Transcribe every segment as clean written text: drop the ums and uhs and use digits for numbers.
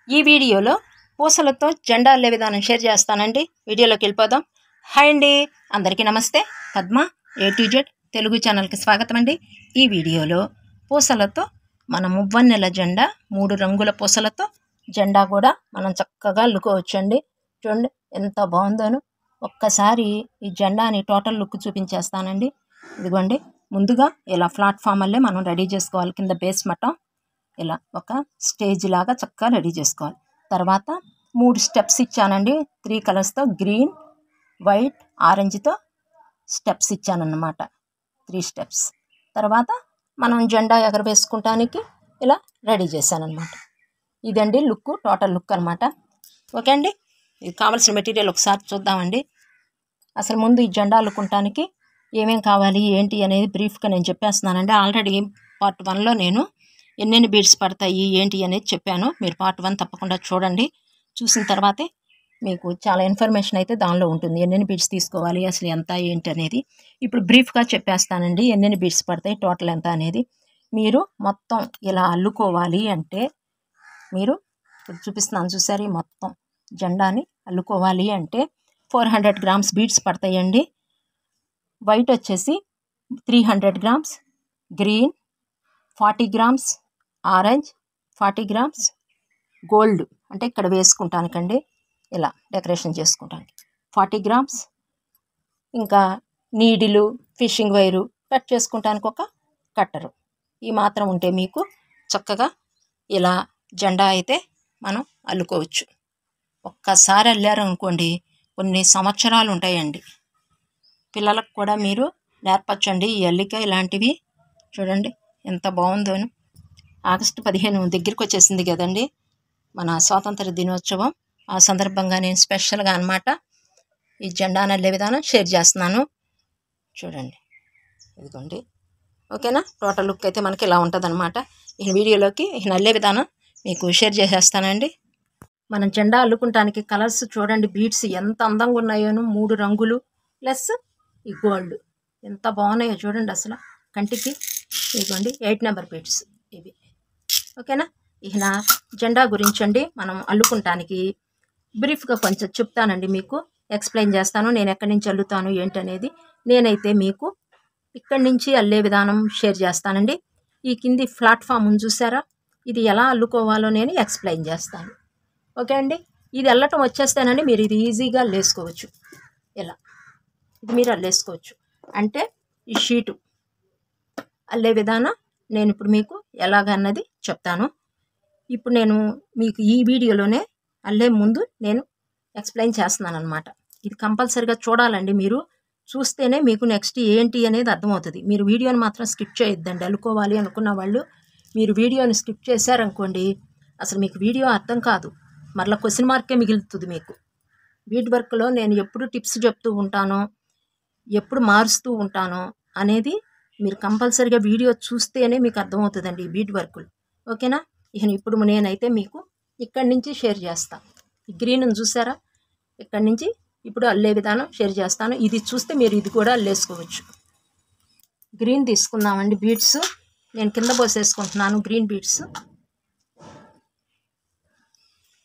ఈ వీడియోలో పూసలతో జెండా అల్లే విధానం షేర్ చేస్తానండి. వీడియోలోకి వెళ్ళిపోదాం. హాయ్ అండి, అందరికీ నమస్తే. Padma A to Z Telugu ఛానల్కి స్వాగతం అండి. ఈ వీడియోలో పూసలతో మన మువ్వన్నెల జెండా 3 రంగుల పూసలతో జెండా కూడా మనం చక్కగా అల్లుకోవచ్చండి. చూడండి ఎంత బాగుందోను. ఒక్కసారి ఈ జెండాని టోటల్ లుక్ చూపించేస్తానండి. ఇదిగోండి, ముందుగా ఇలా ప్లాట్ఫామ్ అల్లే మనం రెడీ చేసుకోవాలి. కింద బేస్ మట్టం ఇలా ఒక స్టేజ్ లాగా చక్కగా రెడీ చేసుకోవాలి. తర్వాత 3 స్టెప్స్ ఇచ్చానండి. 3 కలర్స్తో గ్రీన్, వైట్, ఆరెంజ్తో స్టెప్స్ ఇచ్చానన్నమాట. 3 స్టెప్స్. తర్వాత మనం జెండా ఎగరవేసుకుంటానికి ఇలా రెడీ చేశానన్నమాట. ఇదండి లుక్, టోటల్ లుక్ అనమాట. ఓకే అండి, ఇది కావాల్సిన మెటీరియల్ ఒకసారి చూద్దామండి. అసలు ముందు ఈ జెండా అల్లుకుంటానికి ఏమేం కావాలి ఏంటి అనేది బ్రీఫ్గా నేను చెప్పేస్తున్నానండి. ఆల్రెడీ పార్ట్ 1లో నేను ఎన్నెన్ని బీడ్స్ పడతాయి ఏంటి అనేది చెప్పాను. మీరు పార్ట్ 1 తప్పకుండా చూడండి. చూసిన తర్వాతే మీకు చాలా ఇన్ఫర్మేషన్ అయితే దానిలో ఉంటుంది. ఎన్నెన్ని బీడ్స్ తీసుకోవాలి, అసలు ఎంత ఏంటి అనేది ఇప్పుడు బ్రీఫ్గా చెప్పేస్తానండి. ఎన్నెన్ని బీడ్స్ పడతాయి, టోటల్ ఎంత అనేది. మీరు మొత్తం ఇలా అల్లుకోవాలి అంటే మీరు ఇప్పుడు చూపిస్తున్నాను చూసారు, మొత్తం జెండాని అల్లుకోవాలి అంటే 400 గ్రామ్స్ బీడ్స్ పడతాయండి. వైట్ వచ్చేసి 300 grams, green 40 grams, orange 40 grams, gold అంటే ఇక్కడ వేసుకుంటానికండి, ఇలా డెకరేషన్ చేసుకుంటానికి 40 గ్రామ్స్, ఇంకా నీడిలు, ఫిషింగ్ వైరు కట్ చేసుకుంటానికి ఒక కట్టరు. ఈ మాత్రం ఉంటే మీకు చక్కగా ఇలా జెండా అయితే మనం అల్లుకోవచ్చు. ఒక్కసారి అల్లారు అనుకోండి కొన్ని సంవత్సరాలు ఉంటాయండి. పిల్లలకు కూడా మీరు నేర్పచ్చండి ఈ అల్లిక ఇలాంటివి. చూడండి ఎంత బాగుందోను. ఆగస్టు 15 దగ్గరికి వచ్చేసింది కదండి, మన స్వాతంత్ర దినోత్సవం. ఆ సందర్భంగా నేను స్పెషల్గా అనమాట ఈ జెండాను అల్లే విధానం షేర్ చేస్తున్నాను. చూడండి ఇదిగోండి. ఓకేనా, టోటల్ లుక్ అయితే మనకి ఇలా ఉంటుంది అనమాట. ఈ వీడియోలోకి ఈ అల్లే విధానం మీకు షేర్ చేసేస్తానండి. మనం జెండా అల్లుకుంటానికి కలర్స్ చూడండి, బీడ్స్ ఎంత అందంగా ఉన్నాయోను. 3 రంగులు ప్లస్ ఈ గోల్డ్ ఎంత బాగున్నాయో చూడండి అసలు కంటికి. ఇదిగోండి 8 నెంబర్ బీడ్స్ ఇవి. ఓకేనా, ఇక జెండా గురించి అండి మనం అల్లుకుంటానికి బ్రీఫ్గా కొంచెం చెప్తానండి, మీకు ఎక్స్ప్లెయిన్ చేస్తాను. నేను ఎక్కడి నుంచి అల్లుతాను ఏంటనేది నేనైతే మీకు ఇక్కడి నుంచి అల్లే విధానం షేర్ చేస్తానండి. ఈ కింది ప్లాట్ఫామ్ చూసారా, ఇది ఎలా అల్లుకోవాలో నేను ఎక్స్ప్లెయిన్ చేస్తాను. ఓకే అండి, ఇది అల్లటం వచ్చేస్తేనండి మీరు ఇది ఈజీగా అల్లేసుకోవచ్చు. ఇలా ఇది మీరు అల్లేసుకోవచ్చు. అంటే ఈ షీటు అల్లే విధానం నేను ఇప్పుడు మీకు ఎలాగన్నది చెప్తాను. ఇప్పుడు నేను మీకు ఈ వీడియోలోనే అల్లే ముందు నేను ఎక్స్ప్లెయిన్ చేస్తున్నాను అనమాట. ఇది కంపల్సరీగా చూడాలండి. మీరు చూస్తేనే మీకు నెక్స్ట్ ఏంటి అనేది అర్థమవుతుంది. మీరు వీడియోని మాత్రం స్కిప్ చేయొద్దండి. అల్లుకోవాలి అనుకున్న వాళ్ళు మీరు వీడియోని స్కిప్ చేశారనుకోండి అసలు మీకు వీడియో అర్థం కాదు, మరలా క్వశ్చన్ మార్కే మిగులుతుంది మీకు. బీడ్ వర్క్లో నేను ఎప్పుడు టిప్స్ చెప్తూ ఉంటానో, ఎప్పుడు మారుస్తూ ఉంటానో అనేది మీరు కంపల్సరీగా వీడియో చూస్తేనే మీకు అర్థమవుతుందండి ఈ బీడ్ వర్కులు. ఓకేనా, ఇక ఇప్పుడు నేనైతే మీకు ఇక్కడి నుంచి షేర్ చేస్తాను. ఈ గ్రీన్ చూసారా, ఇక్కడి నుంచి ఇప్పుడు అల్లే విధానం షేర్ చేస్తాను. ఇది చూస్తే మీరు ఇది కూడా అల్లేసుకోవచ్చు. గ్రీన్ తీసుకుందామండి బీడ్స్. నేను కింద పోసేసుకుంటున్నాను గ్రీన్ బీడ్స్.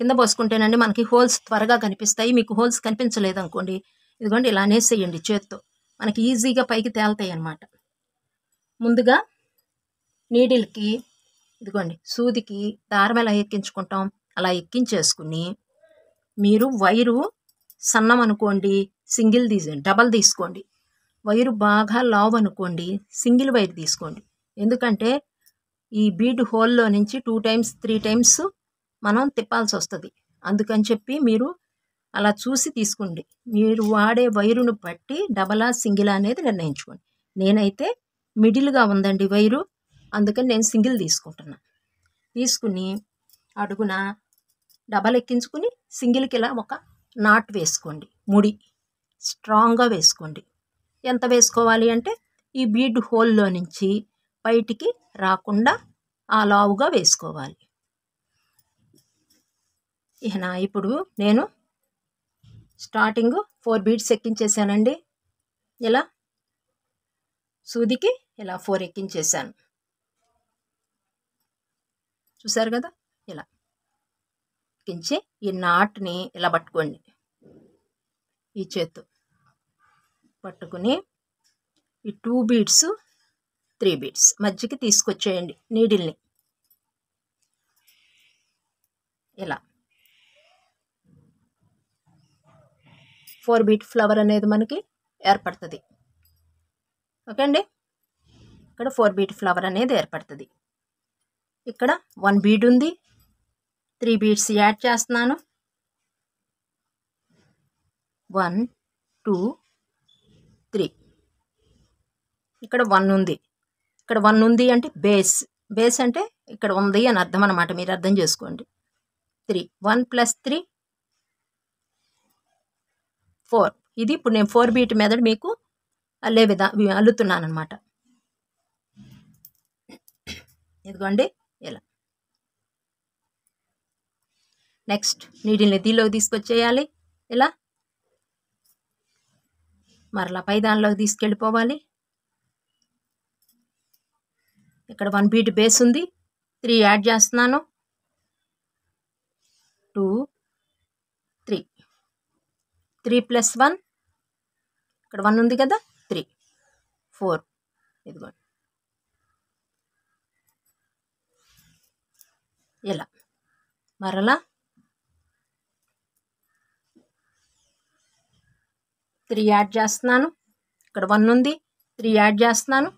కింద పోసుకుంటేనండి మనకి హోల్స్ త్వరగా కనిపిస్తాయి. మీకు హోల్స్ కనిపించలేదు అనుకోండి, ఇదిగోండి ఇలా అనేసేయండి చేత్తో, మనకి ఈజీగా పైకి తేలుతాయి అన్నమాట. ముందుగా నీడిల్కి ఇదిగోండి సూదికి దారం ఎలా ఎక్కించుకుంటాం అలా ఎక్కించేసుకుని, మీరు వైరు సన్నం అనుకోండి సింగిల్ డబల్ తీసుకోండి. వైరు బాగా లావ్ అనుకోండి సింగిల్ వైర్ తీసుకోండి. ఎందుకంటే ఈ బీడ్ హోల్లో నుంచి 2 times 3 times మనం తిప్పాల్సి వస్తుంది. అందుకని చెప్పి మీరు అలా చూసి తీసుకోండి. మీరు వాడే వైరును బట్టి డబలా సింగిల్ అనేది నిర్ణయించుకోండి. నేనైతే మిడిల్గా ఉందండి వైరు, అందుకని నేను సింగిల్ తీసుకుంటున్నాను. తీసుకుని అడుగున డబల్ ఎక్కించుకుని సింగిల్కి ఇలా ఒక నాట్ వేసుకోండి. ముడి స్ట్రాంగ్గా వేసుకోండి. ఎంత వేసుకోవాలి అంటే ఈ బీడ్ హోల్లో నుంచి బయటికి రాకుండా ఆ లావుగా వేసుకోవాలి. ఇక ఇప్పుడు నేను స్టార్టింగ్ 4 బీడ్స్ ఎక్కించేసానండి. ఇలా సూదికి ఇలా 4 ఎక్కించేసాను. చూసారు కదా, ఇలా అతికించి ఈ నాట్ని ఇలా పట్టుకోండి. ఈ చేత్తో పట్టుకుని ఈ 2 బీడ్స్ 3 బీడ్స్ మధ్యకి తీసుకొచ్చేయండి నీడిల్ని. ఇలా 4 బీట్ ఫ్లవర్ అనేది మనకి ఏర్పడుతుంది. ఓకే అండి, ఇక్కడ 4 బీట్ ఫ్లవర్ అనేది ఏర్పడుతుంది. ఇక్కడ 1 బీడ్ ఉంది, 3 బీడ్స్ యాడ్ చేస్తున్నాను. 1 2 3. ఇక్కడ 1 ఉంది. ఇక్కడ 1 ఉంది అంటే బేస్ అంటే ఇక్కడ ఉంది అని అర్థం అన్నమాట. మీరు అర్థం చేసుకోండి. 3 1 + 3 4. ఇది ఇప్పుడు నేను 4 బీట్ మెథడ్ మీకు అల్లుతున్నాను అనమాట. ఇదిగోండి ఇలా. నెక్స్ట్ నీడిల్ని దీనిలోకి తీసుకొచ్చేయాలి. ఇలా మరలా పై దానిలోకి తీసుకెళ్ళిపోవాలి. ఇక్కడ 1 బీట్ బేస్ ఉంది, 3 యాడ్ చేస్తున్నాను. 2 3 3 + 1. ఇక్కడ 1 ఉంది కదా, 3 4. ఇదిగోండి ఇలా. మరలా 3 యాడ్ చేస్తున్నాను. ఇక్కడ 1 ఉంది, 3 యాడ్ చేస్తున్నాను.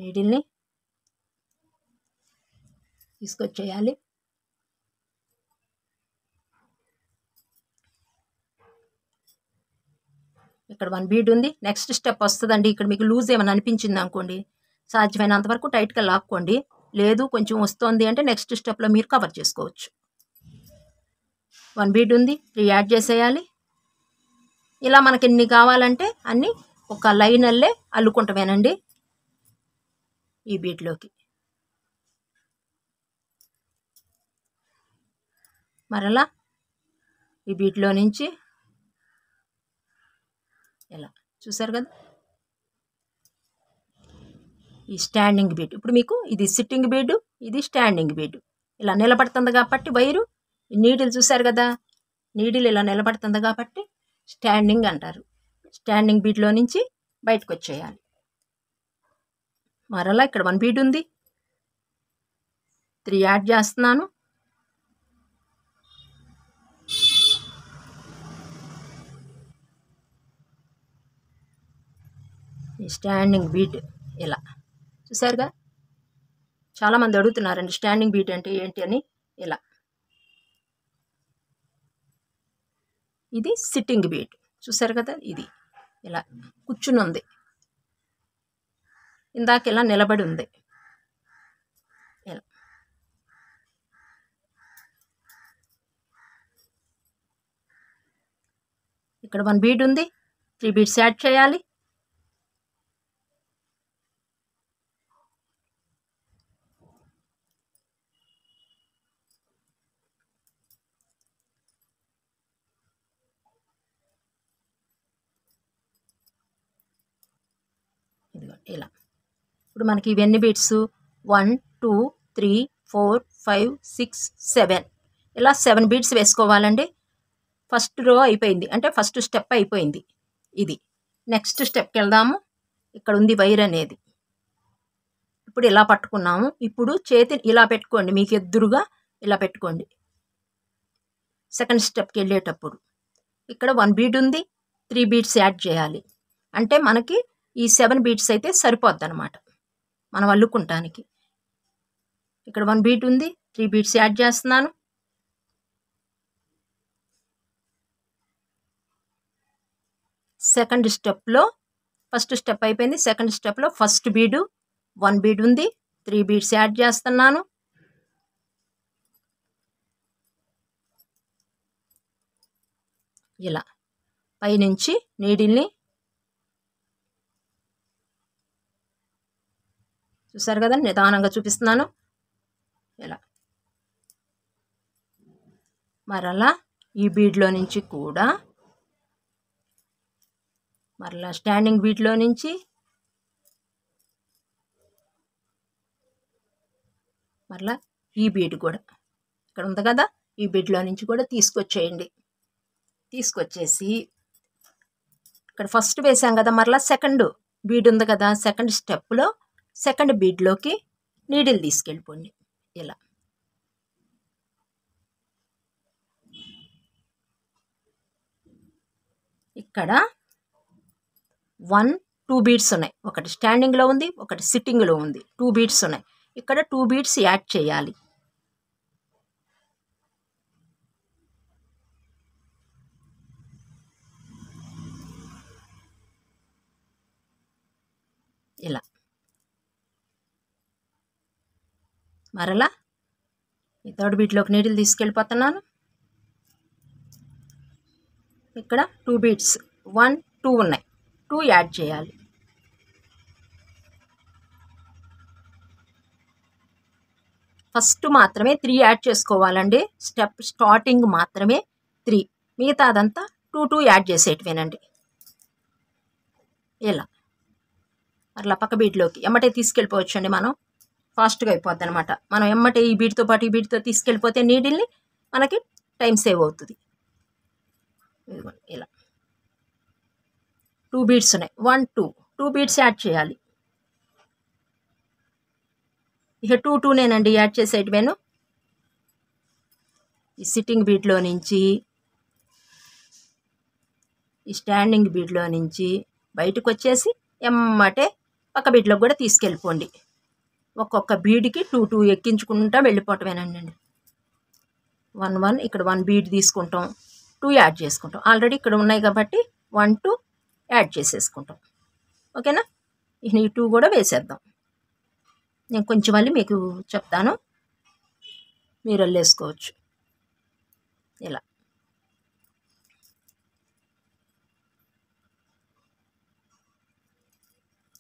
నీడిల్ని తీసుకొచ్చేయాలి. ఇక్కడ 1 బీడ్ ఉంది. నెక్స్ట్ స్టెప్ వస్తుందండి. ఇక్కడ మీకు లూజ్ ఏమైనా అనిపించింది అనుకోండి, సాధ్యమైనంత వరకు టైట్గా లాక్కోండి. లేదు కొంచెం వస్తుంది అంటే నెక్స్ట్ స్టెప్లో మీరు కవర్ చేసుకోవచ్చు. 1 బీడ్ ఉంది, 3 యాడ్ చేసేయాలి. ఇలా మనకి ఎన్ని కావాలంటే అన్నీ ఒక లైన్ అల్లే అల్లుకుంటామేనండి ఈ బీట్లోకి. మరలా ఈ బీట్లో నుంచి ఇలా చూసారు కదా, ఈ స్టాండింగ్ బీడ్. ఇప్పుడు మీకు ఇది సిట్టింగ్ బీడ్, ఇది స్టాండింగ్ బీడ్. ఇలా నిలబడుతుంది కాబట్టి వైరు, నీడిల్ చూసారు కదా, నీడిల్ ఇలా నిలబడుతుంది కాబట్టి స్టాండింగ్ అంటారు. స్టాండింగ్ బీడ్లో నుంచి బయటకు వచ్చేయాలి. మరలా ఇక్కడ 1 బీడ్ ఉంది, 3 యాడ్ చేస్తున్నాను. ఈ స్టాండింగ్ బీడ్ ఇలా చూసారుగా. చాలామంది అడుగుతున్నారండి స్టాండింగ్ బీడ్ అంటే ఏంటి అని. ఇలా ఇది సిట్టింగ్ బీడ్ చూసారు కదా, ఇది ఇలా కూర్చుని ఉంది, ఇందాక ఇలా నిలబడి ఉంది. ఇలా ఇక్కడ 1 బీడ్ ఉంది, 3 బీడ్స్ యాడ్ చేయాలి. ఇలా ఇప్పుడు మనకి ఇవన్నీ బీట్స్ 1 2 3 4 5 6 7 ఇలా 7 బీట్స్ వేసుకోవాలండి. ఫస్ట్ రో అయిపోయింది అంటే ఫస్ట్ స్టెప్ అయిపోయింది. ఇది నెక్స్ట్ స్టెప్కి వెళ్దాము. ఇక్కడ ఉంది వైర్ అనేది. ఇప్పుడు ఇలా పట్టుకున్నాము. ఇప్పుడు చేతిని ఇలా పెట్టుకోండి, మీకు ఎదురుగా ఇలా పెట్టుకోండి. సెకండ్ స్టెప్కి వెళ్ళేటప్పుడు ఇక్కడ 1 బీడ్ ఉంది, 3 బీట్స్ యాడ్ చేయాలి. అంటే మనకి ఈ 7 బీట్స్ అయితే సరిపోద్ది అనమాట మనం అల్లుకుంటానికి. ఇక్కడ 1 బీట్ ఉంది, 3 బీట్స్ యాడ్ చేస్తున్నాను. సెకండ్ స్టెప్లో ఫస్ట్ స్టెప్ అయిపోయింది. సెకండ్ స్టెప్లో ఫస్ట్ బీడు 1 బీడ్ ఉంది, 3 బీట్స్ యాడ్ చేస్తున్నాను. ఇలా పైనుంచి నీడిల్ని చూసారు కదా, నిదానంగా చూపిస్తున్నాను. ఇలా మరలా ఈ బీడ్లో నుంచి కూడా మరలా స్టాండింగ్ బీట్లో నుంచి మరలా ఈ బీడ్ కూడా ఇక్కడ ఉంది కదా, ఈ బీడ్లో నుంచి కూడా తీసుకొచ్చేయండి. తీసుకొచ్చేసి ఇక్కడ ఫస్ట్ వేసాం కదా, మరలా సెకండ్ బీడ్ ఉంది కదా, సెకండ్ స్టెప్లో సెకండ్ బీడ్లోకి నీడిల్ తీసుకెళ్ళిపోండి. ఇలా ఇక్కడ 1 2 బీడ్స్ ఉన్నాయి. ఒకటి స్టాండింగ్లో ఉంది, ఒకటి సిట్టింగ్లో ఉంది. 2 బీడ్స్ ఉన్నాయి. ఇక్కడ 2 బీడ్స్ యాడ్ చేయాలి. ఇలా మరలా ఈ థర్డ్ బీట్లోకి నీడిల్ తీసుకెళ్ళిపోతున్నాను. ఇక్కడ 2 బీడ్స్ 1 2 ఉన్నాయి. 2 యాడ్ చేయాలి. ఫస్ట్ మాత్రమే 3 యాడ్ చేసుకోవాలండి. స్టెప్ స్టార్టింగ్ మాత్రమే 3, మిగతా అదంతా 2 2 యాడ్ చేసేటివేనండి. ఇలా అట్లా పక్క బీట్లోకి ఎమ్మటే తీసుకెళ్ళిపోవచ్చు అండి. మనం ఫాస్ట్గా అయిపోద్ది అనమాట. మనం ఎమ్మటే ఈ బీట్తో పాటు ఈ బీట్తో తీసుకెళ్ళిపోతే నీడిల్ని మనకి టైం సేవ్ అవుతుంది. ఇలా 2 బీడ్స్ ఉన్నాయి. 1 2 బీడ్స్ యాడ్ చేయాలి. ఇక 2 2నేనండి యాడ్ చేసేటివేను. ఈ సిట్టింగ్ బీట్లో నుంచి ఈ స్టాండింగ్ బీట్లో నుంచి బయటకు వచ్చేసి ఎమ్మటే పక్క బీట్లోకి కూడా తీసుకెళ్ళిపోండి. ఒక్కొక్క బీడ్కి 2 2 ఎక్కించుకుంటా వెళ్ళిపోవటమేనండి. 1 1 ఇక్కడ 1 బీడ్ తీసుకుంటాం, 2 యాడ్ చేసుకుంటాం. ఆల్రెడీ ఇక్కడ ఉన్నాయి కాబట్టి 1 2 యాడ్ చేసేసుకుంటాం. ఓకేనా? ఈ 2 కూడా వేసేద్దాం. నేను కొంచెం మళ్ళీ మీకు చెప్తాను, మీరు వెళ్ళేసుకోవచ్చు. ఇలా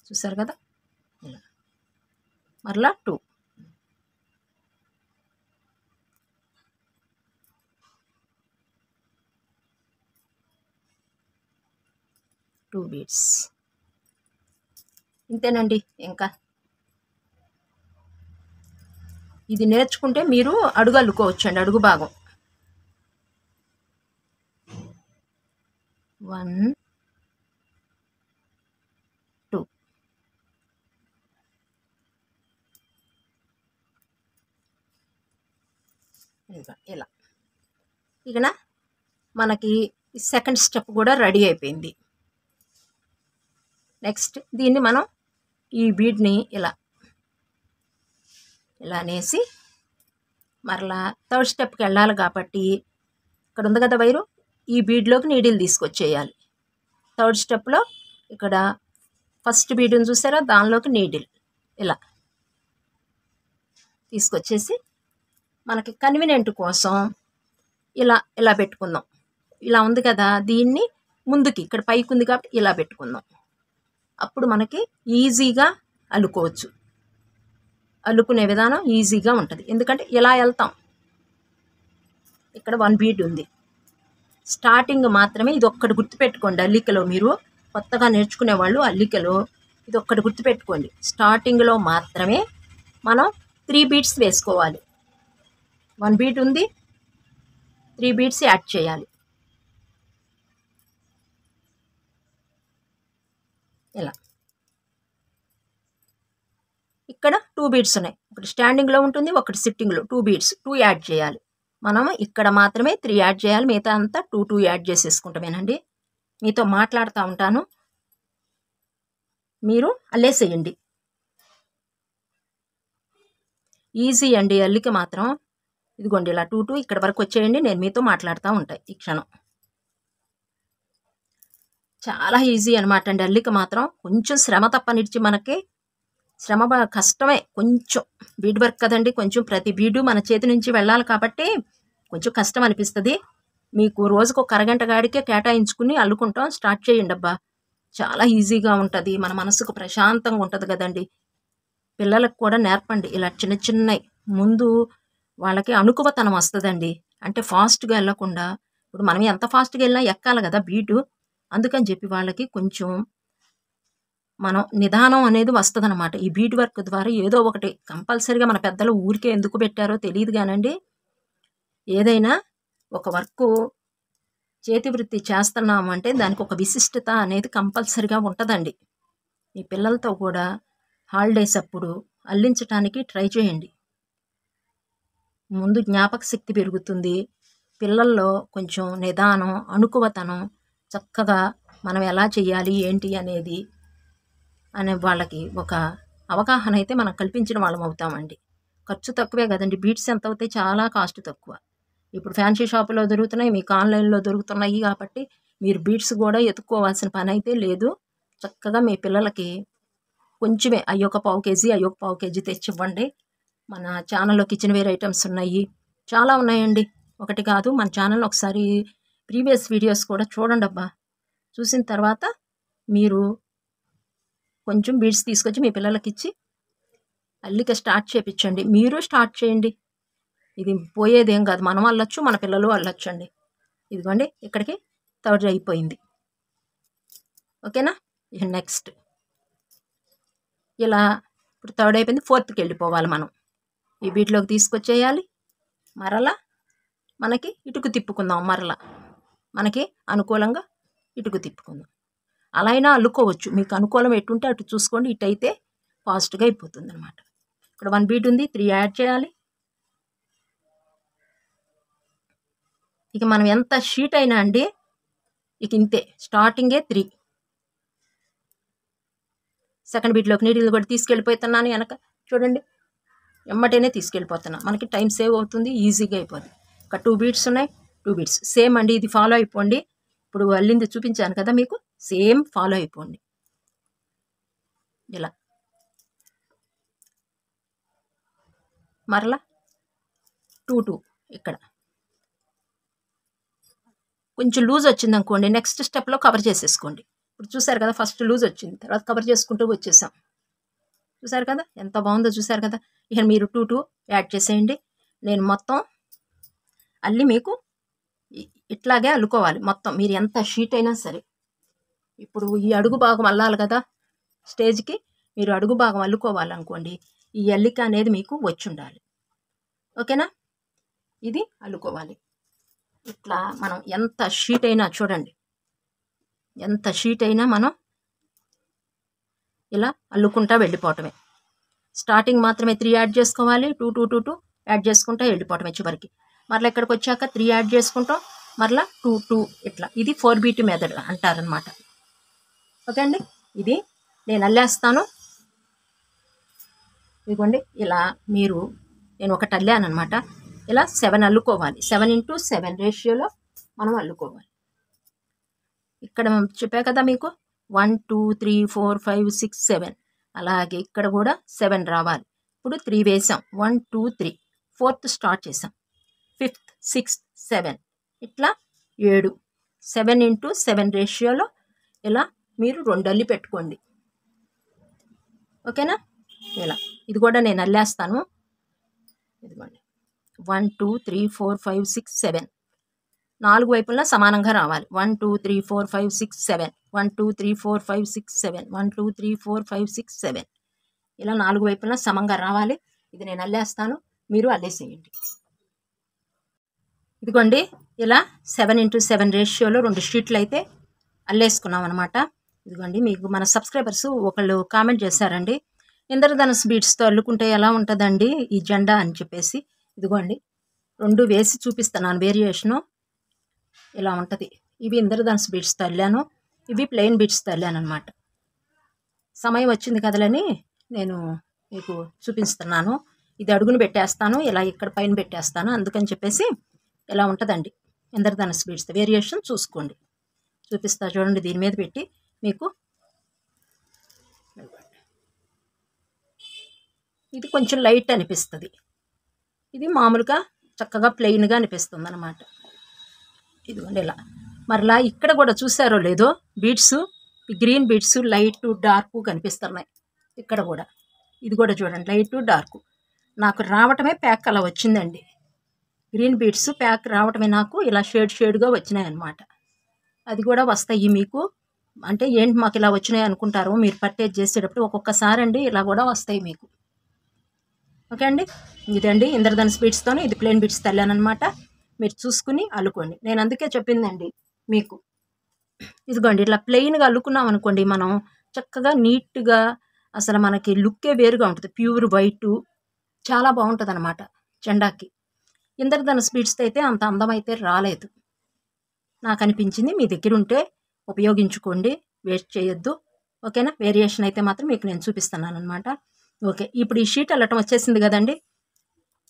చూసారు కదా. ఇలా మరలా 2 బీడ్స్. ఇంతేనండి. ఇంకా ఇది నేర్చుకుంటే మీరు అడుగు అల్లుకోవచ్చండి. అడుగు భాగం 1 2 ఇలా. ఇక మనకి సెకండ్ స్టెప్ కూడా రెడీ అయిపోయింది. నెక్స్ట్ దీన్ని మనం ఈ బీడ్ని ఇలా అనేసి మరలా థర్డ్ స్టెప్కి వెళ్ళాలి కాబట్టి ఇక్కడ ఉంది కదా వైరు, ఈ బీడ్లోకి నీడిల్ తీసుకొచ్చేయాలి. థర్డ్ స్టెప్లో ఇక్కడ ఫస్ట్ బీడ్ని చూసారా, దానిలోకి నీడిల్ ఇలా తీసుకొచ్చేసి మనకి కన్వీనియంట్ కోసం ఇలా పెట్టుకుందాం. ఇలా ఉంది కదా, దీన్ని ముందుకి ఇక్కడ పైకి ఉంది కాబట్టి ఇలా పెట్టుకుందాం. అప్పుడు మనకి ఈజీగా అల్లుకోవచ్చు. అల్లుకునే విధానం ఈజీగా ఉంటుంది. ఎందుకంటే ఇలా వెళ్తాం. ఇక్కడ 1 బీడ్ ఉంది. స్టార్టింగ్ మాత్రమే ఇది ఒక్కటి గుర్తుపెట్టుకోండి. అల్లికలో మీరు కొత్తగా నేర్చుకునే వాళ్ళు అల్లికలో ఇది ఒక్కటి గుర్తుపెట్టుకోండి. స్టార్టింగ్లో మాత్రమే మనం 3 బీడ్స్ వేసుకోవాలి. 1 బీడ్ ఉంది, 3 బీడ్స్ యాడ్ చేయాలి. ఇలా ఇక్కడ 2 బీడ్స్ ఉన్నాయి. ఒకటి స్టాండింగ్లో ఉంటుంది, ఒకటి సిట్టింగ్లో. 2 బీడ్స్ 2 యాడ్ చేయాలి. మనం ఇక్కడ మాత్రమే 3 యాడ్ చేయాలి. మిగతా అంతా 2 2 యాడ్ చేసేసుకుంటామేనండి. మీతో మాట్లాడుతూ ఉంటాను, మీరు అల్లేసేయండి. ఈజీ అండి అల్లిక మాత్రం. ఇదిగోండి ఇలా 2 2 ఇక్కడ వరకు వచ్చేయండి. నేను మీతో మాట్లాడుతూ ఉంటాయి ఈ క్షణం. చాలా ఈజీ అనమాట అండి అల్లిక మాత్రం. కొంచెం శ్రమ తప్పనిచ్చి మనకి శ్రమ కష్టమే. కొంచెం బీడ్ వర్క్ కదండి, కొంచెం ప్రతి బీడు మన చేతి నుంచి వెళ్ళాలి కాబట్టి కొంచెం కష్టం అనిపిస్తుంది. మీకు రోజుకు ఒక అరగంట గాడికే కేటాయించుకుని అల్లుకుంటాం. స్టార్ట్ చేయండి అబ్బా, చాలా ఈజీగా ఉంటుంది. మన మనసుకు ప్రశాంతంగా ఉంటుంది కదండి. పిల్లలకు కూడా నేర్పండి ఇలా చిన్న చిన్నవి. ముందు వాళ్ళకి అణుకువతనం వస్తుందండి. అంటే ఫాస్ట్గా వెళ్ళకుండా, ఇప్పుడు మనం ఎంత ఫాస్ట్గా వెళ్ళినా ఎక్కాలి కదా బీటు. అందుకని చెప్పి వాళ్ళకి కొంచెం మనం నిదానం అనేది వస్తుందన్నమాట. ఈ బీట్ వర్క్ ద్వారా ఏదో ఒకటి కంపల్సరీగా మన పెద్దలు ఊరికే ఎందుకు పెట్టారో తెలియదు కానండి, ఏదైనా ఒక వర్క్ చేతి వృత్తి చేస్తున్నాము అంటే దానికి ఒక విశిష్టత అనేది కంపల్సరీగా ఉంటుందండి. మీ పిల్లలతో కూడా హాలిడేస్ అప్పుడు అల్లించడానికి ట్రై చేయండి. ముందు జ్ఞాపక శక్తి పెరుగుతుంది, పిల్లల్లో కొంచెం నిదానం, అణుకువతనం, చక్కగా మనం ఎలా చేయాలి ఏంటి అనేది అనే వాళ్ళకి ఒక అవగాహన అయితే మనం కల్పించిన వాళ్ళం అవుతామండి. ఖర్చు తక్కువే కదండి, బీట్స్ ఎంత అవుతాయి, చాలా కాస్ట్ తక్కువ. ఇప్పుడు ఫ్యాన్సీ షాపులో దొరుకుతున్నాయి, మీకు ఆన్లైన్లో దొరుకుతున్నాయి కాబట్టి మీరు బీట్స్ కూడా ఎత్తుక్కోవాల్సిన పని అయితే లేదు. చక్కగా మీ పిల్లలకి కొంచెమే అయ్యొక పావు కేజీ తెచ్చివ్వండి. మన ఛానల్లో కిచెన్ వేర్ ఐటమ్స్ ఉన్నాయి, చాలా ఉన్నాయండి, ఒకటి కాదు. మన ఛానల్ ఒకసారి ప్రీవియస్ వీడియోస్ కూడా చూడండి అబ్బా. చూసిన తర్వాత మీరు కొంచెం బీడ్స్ తీసుకొచ్చి మీ పిల్లలకి ఇచ్చి అల్లిక స్టార్ట్ చేయించండి. మీరు స్టార్ట్ చేయండి, ఇది పోయేదేం కాదు. మనం అల్లొచ్చు, మన పిల్లలు అల్లొచ్చండి. ఇదిగోండి ఇక్కడికి థర్డ్ అయిపోయింది, ఓకేనా. ఇక నెక్స్ట్ ఇలా ఇప్పుడు థర్డ్ అయిపోయింది, ఫోర్త్కి వెళ్ళిపోవాలి మనం. ఈ బీట్లోకి తీసుకొచ్చేయాలి, మరలా మనకి ఇటుకు తిప్పుకుందాం, మరలా మనకి అనుకూలంగా ఇటుకు తిప్పుకుందాం. అలా అయినా అల్లుకోవచ్చు, మీకు అనుకూలం ఎటుంటే అటు చూసుకోండి. ఇటు అయితే ఫాస్ట్గా అయిపోతుంది అనమాట. ఇక్కడ 1 బీట్ ఉంది, 3 యాడ్ చేయాలి. ఇక మనం ఎంత షీట్ అయినా అండి, ఇక ఇంతే, స్టార్టింగే 3. సెకండ్ బీట్లోకి నీడిల్ కూడా తీసుకెళ్ళిపోతున్నాను వెనక, చూడండి ఎమ్మటేనే తీసుకెళ్ళిపోతున్నా, మనకి టైం సేవ్ అవుతుంది, ఈజీగా అయిపోతుంది. ఒక 2 బీట్స్ ఉన్నాయి, 2 బీట్స్ సేమ్ అండి. ఇది ఫాలో అయిపోండి, ఇప్పుడు అల్లింది చూపించాను కదా మీకు, సేమ్ ఫాలో అయిపోండి. ఇలా మరలా 2 ఇక్కడ కొంచెం లూజ్ వచ్చింది అనుకోండి, నెక్స్ట్ స్టెప్లో కవర్ చేసేసుకోండి. ఇప్పుడు చూసారు కదా, ఫస్ట్ లూజ్ వచ్చింది, తర్వాత కవర్ చేసుకుంటూ వచ్చేసాం. చూసారు కదా ఎంత బాగుందో, చూసారు కదా. ఇక మీరు 2 యాడ్ చేసేయండి. నేను మొత్తం అల్లి మీకు ఇట్లాగే అల్లుకోవాలి మొత్తం, మీరు ఎంత షీట్ అయినా సరే. ఇప్పుడు ఈ అడుగు భాగం అల్లాలి కదా స్టేజ్కి, మీరు అడుగు భాగం అల్లుకోవాలనుకోండి, ఈ అల్లిక అనేది మీకు వచ్చి ఉండాలి, ఓకేనా. ఇది అల్లుకోవాలి. ఇట్లా మనం ఎంత షీట్ అయినా చూడండి, ఎంత షీట్ అయినా మనం ఇలా అల్లుకుంటా వెళ్ళిపోవటమే. స్టార్టింగ్ మాత్రమే 3 యాడ్ చేసుకోవాలి, 2 యాడ్ చేసుకుంటా వెళ్ళిపోవటమే చివరికి. మరలా ఇక్కడికి వచ్చాక 3 యాడ్ చేసుకుంటాం, మరలా 2 ఇట్లా. ఇది 4 బీట్ మెథడ్ అంటారనమాట, ఓకే అండి. ఇది నేను అల్లేస్తాను, ఇదిగోండి ఇలా. నేను ఒకటి అల్లానమాట, ఇలా 7 అల్లుకోవాలి. 7 × 7 రేషియోలో మనం అల్లుకోవాలి. ఇక్కడ చెప్పా కదా మీకు 1 2 3 4 5 6 7, అలాగే ఇక్కడ కూడా 7 రావాలి. ఇప్పుడు 3 వేసాం, 1 2 3, 4th స్టార్ట్ చేసాం, 5th 6th 7, ఇట్లా 7. 7 × 7 రేషియోలో ఇలా మీరు 2 అల్లి పెట్టుకోండి, ఓకేనా. ఇలా ఇది కూడా నేను అల్లేస్తాను, ఇదిగోండి 1 2 3 4 5 6 7, 4 వైపులా సమానంగా రావాలి. 1 2 3 4 5 6 7, 1 2 3 4 5 6 7, 1 2 3 4 5 6 7, ఇలా 4 వైపులా సమంగా రావాలి. ఇది నేను అల్లేస్తాను, మీరు అల్లేసేయండి. ఇదిగోండి ఇలా 7 × 7 రేషియోలో 2 షీట్లు అయితే అల్లేసుకున్నాం అనమాట. ఇదిగోండి మీకు మన సబ్స్క్రైబర్స్ ఒకళ్ళు కామెంట్ చేశారండి, ఇంద్రధనుస్ బీడ్స్తో అల్లుకుంటే ఎలా ఉంటుందండి ఈ జెండా అని చెప్పేసి. ఇదిగోండి 2 వేసి చూపిస్తున్నాను, వేరియేషను ఇలా ఉంటుంది. ఇవి ఇంద్రధనుస్ బీడ్స్తో అల్లాను, ఇవి ప్లెయిన్ బీడ్స్తో అల్లాను అనమాట. సమయం వచ్చింది కదలని నేను మీకు చూపిస్తున్నాను. ఇది అడుగును పెట్టేస్తాను, ఇలా ఇక్కడ పైన పెట్టేస్తాను, అందుకని చెప్పేసి ఇలా ఉంటుందండి ఇంద్రధనుస్ బీడ్స్. వేరియేషన్ చూసుకోండి, చూపిస్తా చూడండి. దీని మీద పెట్టి మీకు ఇది కొంచెం లైట్ అనిపిస్తుంది, ఇది మామూలుగా చక్కగా ప్లెయిన్గా అనిపిస్తుంది అన్నమాట. ఇదిగోండి ఇలా. మరలా ఇక్కడ కూడా చూసారో లేదో beads, green beads light dark కనిపిస్తున్నాయి ఇక్కడ కూడా. ఇది కూడా చూడండి, లైట్ డార్క్ నాకు రావటమే ప్యాక్ అలా వచ్చిందండి. గ్రీన్ బీడ్స్ ప్యాక్ రావటమే నాకు ఇలా షేడ్గా వచ్చినాయి అన్నమాట. అది కూడా వస్తాయి మీకు. అంటే ఏంటి మాకు ఇలా వచ్చినాయి అనుకుంటారు మీరు పర్చేజ్ చేసేటప్పుడు. ఒక్కొక్కసారి అండి ఇలా కూడా వస్తాయి మీకు. ఓకే అండి, ఇదండి ఇంద్రధనుస్ బీడ్స్తోనే ఇది ప్లెయిన్ బీడ్స్ తెల్లానమాట. మీరు చూసుకుని అల్లుకోండి. నేను అందుకే చెప్పిందండి మీకు. ఇదిగోండి ఇట్లా ప్లెయిన్గా అల్లుకున్నాం అనుకోండి, మనం చక్కగా నీట్గా అసలు మనకి లుక్కే వేరుగా ఉంటుంది. ప్యూర్ వైటు చాలా బాగుంటుంది అనమాట జెండాకి. ఇంద్రధనుస్ బీడ్స్తో అయితే అంత అందం అయితే రాలేదు నాకు అనిపించింది. మీ దగ్గర ఉంటే ఉపయోగించుకోండి, వేస్ట్ చేయొద్దు. ఓకేనా? వేరియేషన్ అయితే మాత్రం మీకు నేను చూపిస్తున్నాను అనమాట. ఓకే, ఇప్పుడు ఈ షీట్ అల్లటం వచ్చేసింది కదండి.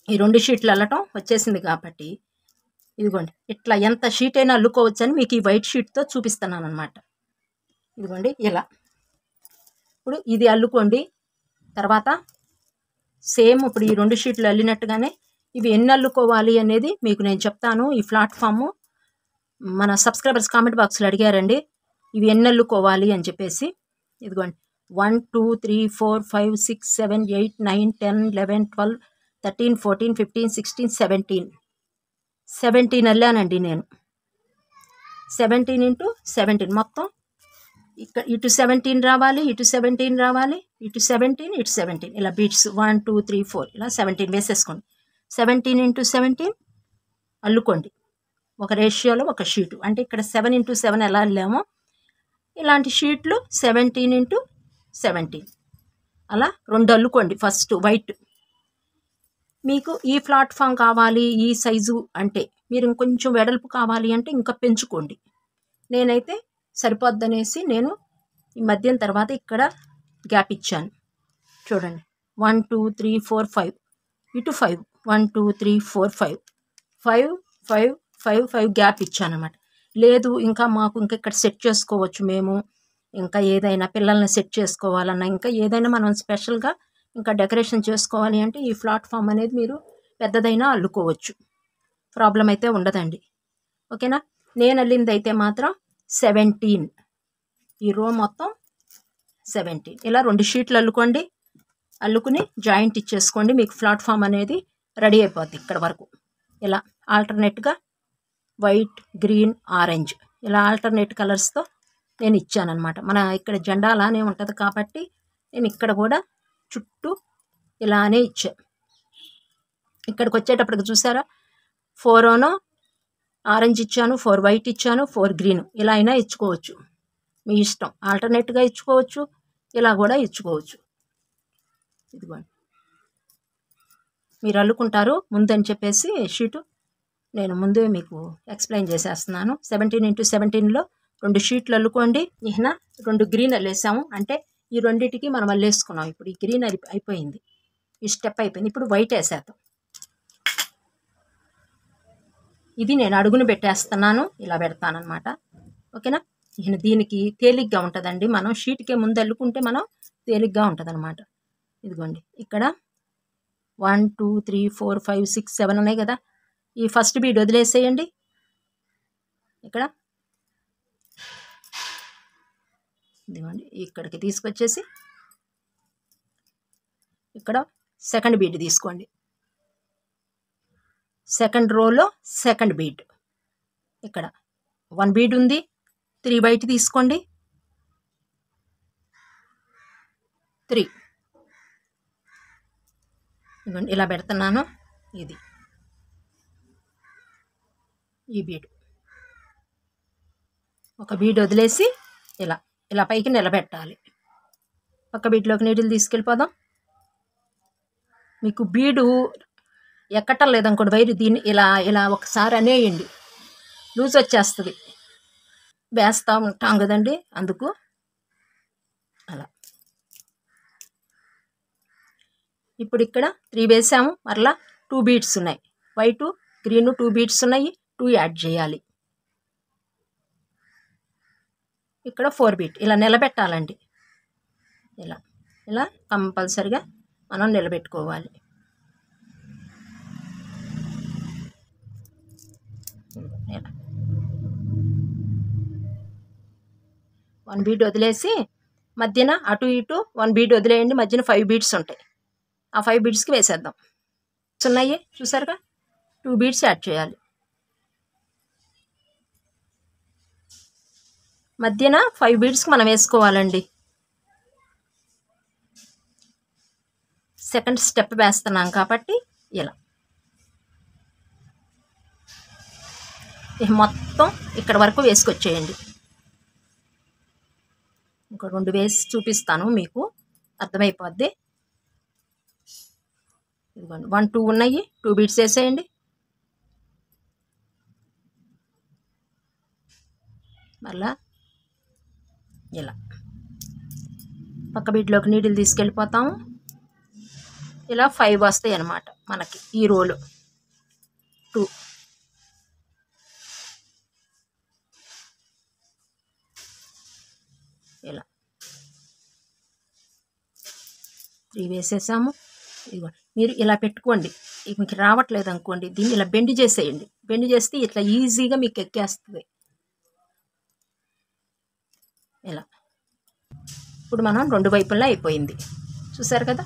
ఈ 2 షీట్లు అల్లటం వచ్చేసింది కాబట్టి ఇదిగోండి ఇట్లా ఎంత షీట్ అయినా అల్లుకోవచ్చు అని మీకు ఈ వైట్ షీట్తో చూపిస్తున్నాను అనమాట. ఇదిగోండి ఇలా. ఇప్పుడు ఇది అల్లుకోండి. తర్వాత సేమ్ ఇప్పుడు ఈ 2 షీట్లు అల్లినట్టుగానే ఇవి ఎన్ని అల్లుకోవాలి అనేది మీకు నేను చెప్తాను. ఈ ప్లాట్ఫాము మన సబ్స్క్రైబర్స్ కామెంట్ బాక్స్లో అడిగారండి ఇవి ఎన్ని అల్లుకోవాలి అని చెప్పేసి. ఇదిగోండి 1 2 3 4 5 6 7 8 9 10 11 12 13 14 15 16 17 అల్లానండి నేను. 17 ఇంటూ 17 మొత్తం ఇక్కడ ఇటు 17 రావాలి, ఇటు 17 రావాలి, ఇటు 17, ఇటు 17 ఇలా బీట్స్ 1 2 3 4 ఇలా 17 వేసేసుకోండి. 17 ఇంటూ 17 అల్లుకోండి ఒక రేషియోలో ఒక షీటు. అంటే ఇక్కడ 7 ఇంటూ 7 ఎలా అల్లామో ఇలాంటి షీట్లు 17 ఇంటూ 17 అలా 2 అల్లుకోండి. First white. మీకు ఈ ప్లాట్ఫామ్ కావాలి ఈ సైజు అంటే మీరు ఇంకొంచెం వెడల్పు కావాలి అంటే ఇంకా పెంచుకోండి. నేనైతే సరిపోద్దనేసి నేను ఈ మధ్యం తర్వాత ఇక్కడ గ్యాప్ ఇచ్చాను. చూడండి 1 2 3 4 5 ఇటు 5 1 2 3 4 5 5 5 5 5 గ్యాప్ ఇచ్చాను అనమాట. లేదు ఇంకా మాకు ఇంకా ఇక్కడ సెట్ చేసుకోవచ్చు మేము, ఇంకా ఏదైనా పిల్లల్ని సెట్ చేసుకోవాలన్నా ఇంకా ఏదైనా మనం స్పెషల్గా ఇంకా డెకరేషన్ చేసుకోవాలి అంటే ఈ ప్లాట్ఫామ్ అనేది మీరు పెద్దదైనా అల్లుకోవచ్చు, ప్రాబ్లం అయితే ఉండదండి. ఓకేనా? నేను అల్లింది అయితే మాత్రం 17, ఈ రో మొత్తం 17 ఇలా 2 షీట్లు అల్లుకోండి. అల్లుకుని జాయింట్ ఇచ్చేసుకోండి. మీకు ప్లాట్ఫామ్ అనేది రెడీ అయిపోద్ది. ఇక్కడ వరకు ఇలా ఆల్టర్నేట్గా వైట్ గ్రీన్ ఆరెంజ్ ఇలా ఆల్టర్నేట్ కలర్స్తో నేను ఇచ్చానమాట. మన ఇక్కడ జెండా అలానే ఉంటుంది కాబట్టి నేను ఇక్కడ కూడా చుట్టూ ఇలానే ఇచ్చా. ఇక్కడికి వచ్చేటప్పటికి చూసారా 4 ఆరెంజ్ ఇచ్చాను, 4 వైట్ ఇచ్చాను, 4 గ్రీన్ ఇలా అయినా ఇచ్చుకోవచ్చు, మీ ఇష్టం. ఆల్టర్నేట్గా ఇచ్చుకోవచ్చు, ఇలా కూడా ఇచ్చుకోవచ్చు. ఇదిగోండి మీరు అల్లుకుంటారు ముందని చెప్పేసి షీటు నేను ముందే మీకు ఎక్స్ప్లెయిన్ చేసేస్తున్నాను. 17 ఇంటూ 17లో 2 షీట్లు అల్లుకోండి. ఇహన 2 గ్రీన్ అల్లేసాము అంటే ఈ రెండింటికి మనం అల్లేసుకున్నాం. ఇప్పుడు ఈ గ్రీన్ అయిపోయింది, ఈ స్టెప్ అయిపోయింది. ఇప్పుడు వైట్ వేసేద్దాం. ఇది నేను అడుగును పెట్టేస్తున్నాను, ఇలా పెడతానమాట. ఓకేనా? ఇహన దీనికి తేలిగ్గా ఉంటుందండి. మనం షీట్కే ముందు అల్లుకుంటే మనం తేలిగ్గా ఉంటుంది అనమాట. ఇదిగోండి ఇక్కడ 1 2 3 4 5 6 7 ఉన్నాయి కదా. ఈ ఫస్ట్ బీడ్ వదిలేసేయండి. ఇక్కడ ఇదిగోండి ఇక్కడికి తీసుకొచ్చేసి ఇక్కడ సెకండ్ బీడ్ తీసుకోండి. సెకండ్ రోలో సెకండ్ బీడ్ ఇక్కడ 1 బీడ్ ఉంది. 3 వైట్ తీసుకోండి. 3 ఇదిగోండి ఇలా పెడుతున్నాను. ఇది ఈ బీడ్ ఒక బీడ్ వదిలేసి ఇలా ఇలా పైకి నిలబెట్టాలి. పక్క బీడ్లోకి నీటిని తీసుకెళ్ళిపోదాం. మీకు బీడు ఎక్కటం లేదనుకోండి వైరు, దీన్ని ఇలా ఇలా ఒకసారి అనేయండి, లూజ్ వచ్చేస్తుంది. వేస్తూ ఉంటాం కదండి, అందుకు అలా. ఇప్పుడు ఇక్కడ 3 వేసాము, మరలా 2 బీడ్స్ ఉన్నాయి. వైటు గ్రీను 2 బీడ్స్ ఉన్నాయి, 2 యాడ్ చేయాలి. ఇక్కడ 4 బీట్ ఇలా నిలబెట్టాలండి. ఇలా ఇలా కంపల్సరిగా మనం నిలబెట్టుకోవాలి. ఇలా 1 బీడ్ వదిలేసి మధ్యన అటు ఇటు 1 బీడ్ వదిలేయండి. మధ్యన 5 బీడ్స్ ఉంటాయి. ఆ 5 బీడ్స్కి వేసేద్దాం. ఉన్నాయి చూసారుగా, 2 బీడ్స్ యాడ్ చేయాలి. మధ్యన 5 బీడ్స్కి మనం వేసుకోవాలండి. సెకండ్ స్టెప్ వేస్తున్నాం కాబట్టి ఇలా మొత్తం ఇక్కడ వరకు వేసుకొచ్చేయండి. ఇంకో 2 వేసి చూపిస్తాను, మీకు అర్థమైపోద్ది. ఇదిగోండి 1 2 ఉన్నాయి, 2 బీడ్స్ వేసేయండి. మళ్ళా ఇలా పక్క బీడ్లోకి నీడిల్ తీసుకెళ్ళిపోతాము. ఇలా 5 వస్తాయి అన్నమాట మనకి ఈ రోలు. 2 ఇలా 3 వేసేసాము. ఇదిగో మీరు ఇలా పెట్టుకోండి. మీకు రావట్లేదు అనుకోండి, దీన్ని ఇలా బెండ్ చేసేయండి. బెండ్ చేస్తే ఇట్లా ఈజీగా మీకు ఎక్కేస్తుంది. ఇలా ఇప్పుడు మనం 2 వైపులా అయిపోయింది, చూసారు కదా.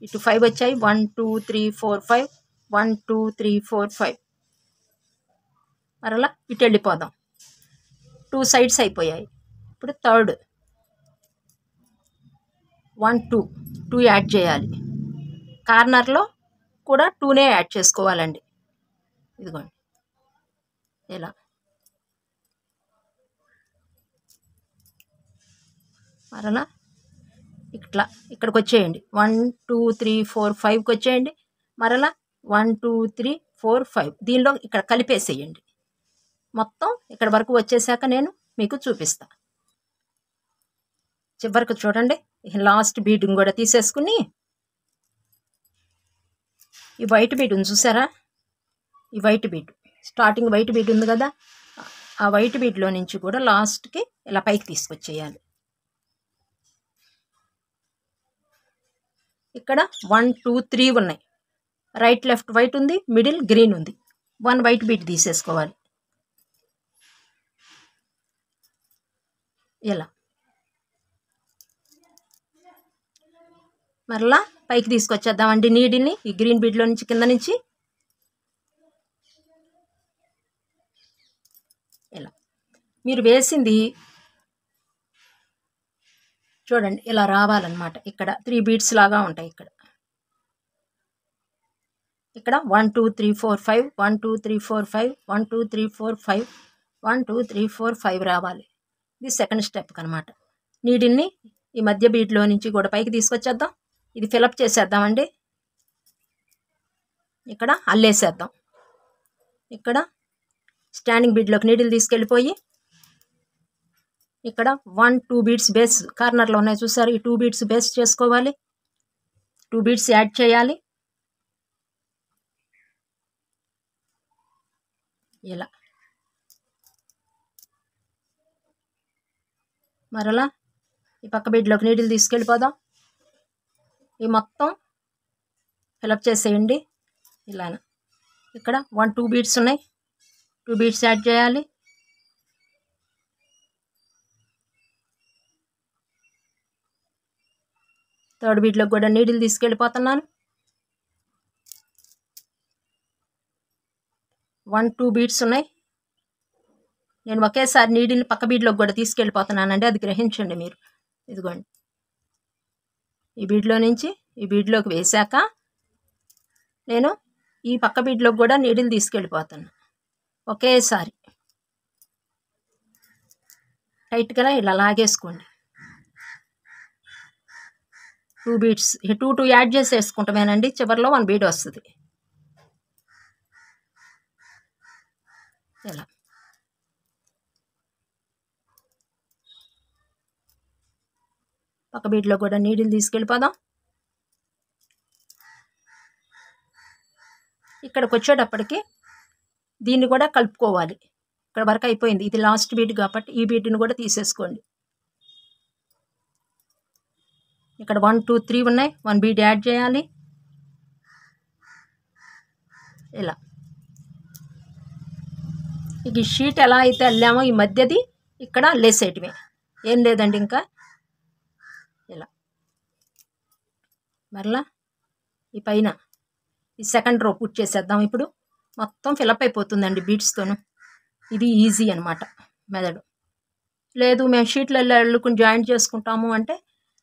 ఇటు 5 వచ్చాయి. 1 2 3 4 5 1 2 3 4 5. మరలా ఇటు వెళ్ళిపోదాం. 2 సైడ్స్ అయిపోయాయి. ఇప్పుడు థర్డ్ 1 2 2 యాడ్ చేయాలి. కార్నర్లో కూడా 2నే యాడ్ చేసుకోవాలండి. ఇదిగోండి ఇలా మరలా ఇట్లా ఇక్కడికి వచ్చేయండి. 1 2 3 4 5కి వచ్చేయండి. మరలా 1 2 3 4 5 దీనిలో ఇక్కడ కలిపేసేయండి. మొత్తం ఇక్కడ వరకు వచ్చేసాక నేను మీకు చూపిస్తా. చివరికి చూడండి, లాస్ట్ బీడ్ని కూడా తీసేసుకుని ఈ వైట్ బీడ్ని చూసారా, ఈ white bead starting white bead ఉంది కదా, ఆ వైట్ బీడ్లో నుంచి కూడా లాస్ట్కి ఇలా పైకి తీసుకొచ్చేయాలి. ఇక్కడ 1 2 3 ఉన్నాయి. రైట్ లెఫ్ట్ వైట్ ఉంది, మిడిల్ గ్రీన్ ఉంది. 1 వైట్ బీడ్ తీసేసుకోవాలి. ఇలా మరలా పైకి తీసుకొచ్చేద్దామండి నీడిల్ని ఈ గ్రీన్ బీడ్లో నుంచి, కింద నుంచి. ఇలా మీరు వేసింది చూడండి ఇలా రావాలన్నమాట. ఇక్కడ 3 బీడ్స్ లాగా ఉంటాయి. ఇక్కడ 1 2 3 4 5 1 2 3 4 5 1 2 3 4 5 1 2 3 4 5 రావాలి. ఇది సెకండ్ స్టెప్ అనమాట. నీడిల్ని ఈ మధ్య బీడ్లో నుంచి కూడా పైకి తీసుకొచ్చేద్దాం. ఇది ఫిలప్ చేసేద్దామండి. ఇక్కడ అల్లేసేద్దాం. ఇక్కడ స్టాండింగ్ బీడ్లోకి నీడిల్ తీసుకెళ్ళిపోయి ఇక్కడ 1 2 బీడ్స్ బేస్ కార్నర్లో ఉన్నాయి చూసారు, ఈ 2 బీడ్స్ బేస్ చేసుకోవాలి. 2 బీడ్స్ యాడ్ చేయాలి. ఇలా మరలా ఈ పక్క బీడ్లోకి నీడిల్ తీసుకెళ్ళిపోదాం. ఈ మొత్తం ఫిలప్ చేసేయండి ఇలా. ఇక్కడ 1 2 బీడ్స్ ఉన్నాయి, 2 బీడ్స్ యాడ్ చేయాలి. థర్డ్ బీడ్లోకి కూడా నీడిల్ తీసుకెళ్ళిపోతున్నాను. 1 2 బీడ్స్ ఉన్నాయి. నేను ఒకేసారి నీడిల్ని పక్క బీడ్లోకి కూడా తీసుకెళ్ళిపోతున్నానండి, అది గ్రహించండి మీరు. ఇదిగోండి ఈ బీడ్లో నుంచి ఈ బీడ్లోకి వేశాక నేను ఈ పక్క బీడ్లోకి కూడా నీడిల్ తీసుకెళ్ళిపోతాను ఒకేసారి. టైట్గా ఇలా లాగేసుకోండి. 2 బీడ్స్ 2 2 యాడ్ చేసి వేసుకుంటామేనండి. చివరిలో 1 బీడ్ వస్తుంది. ఇలా పక్క బీడ్లో కూడా నీడిల్ తీసుకెళ్ళిపోదాం. ఇక్కడికి వచ్చేటప్పటికి దీన్ని కూడా కలుపుకోవాలి. ఇక్కడ వరకు అయిపోయింది, ఇది లాస్ట్ బీడ్ కాబట్టి ఈ బీడ్ని కూడా తీసేసుకోండి. ఇక్కడ 1 2 3 ఉన్నాయి, 1 బీడ్ యాడ్ చేయాలి. ఇలా ఇక ఈ షీట్ ఎలా అయితే అల్లామో ఈ మధ్యది ఇక్కడ అల్లేసేయటమే, ఏం లేదండి. ఇంకా ఇలా మరలా ఈ పైన ఈ సెకండ్ రో పుట్ చేసేద్దాం. ఇప్పుడు మొత్తం ఫిలప్ అయిపోతుందండి బీడ్స్తోను. ఇది ఈజీ అనమాట మెథడ్. లేదు మేము షీట్లలో అల్లుకుని జాయింట్ చేసుకుంటాము అంటే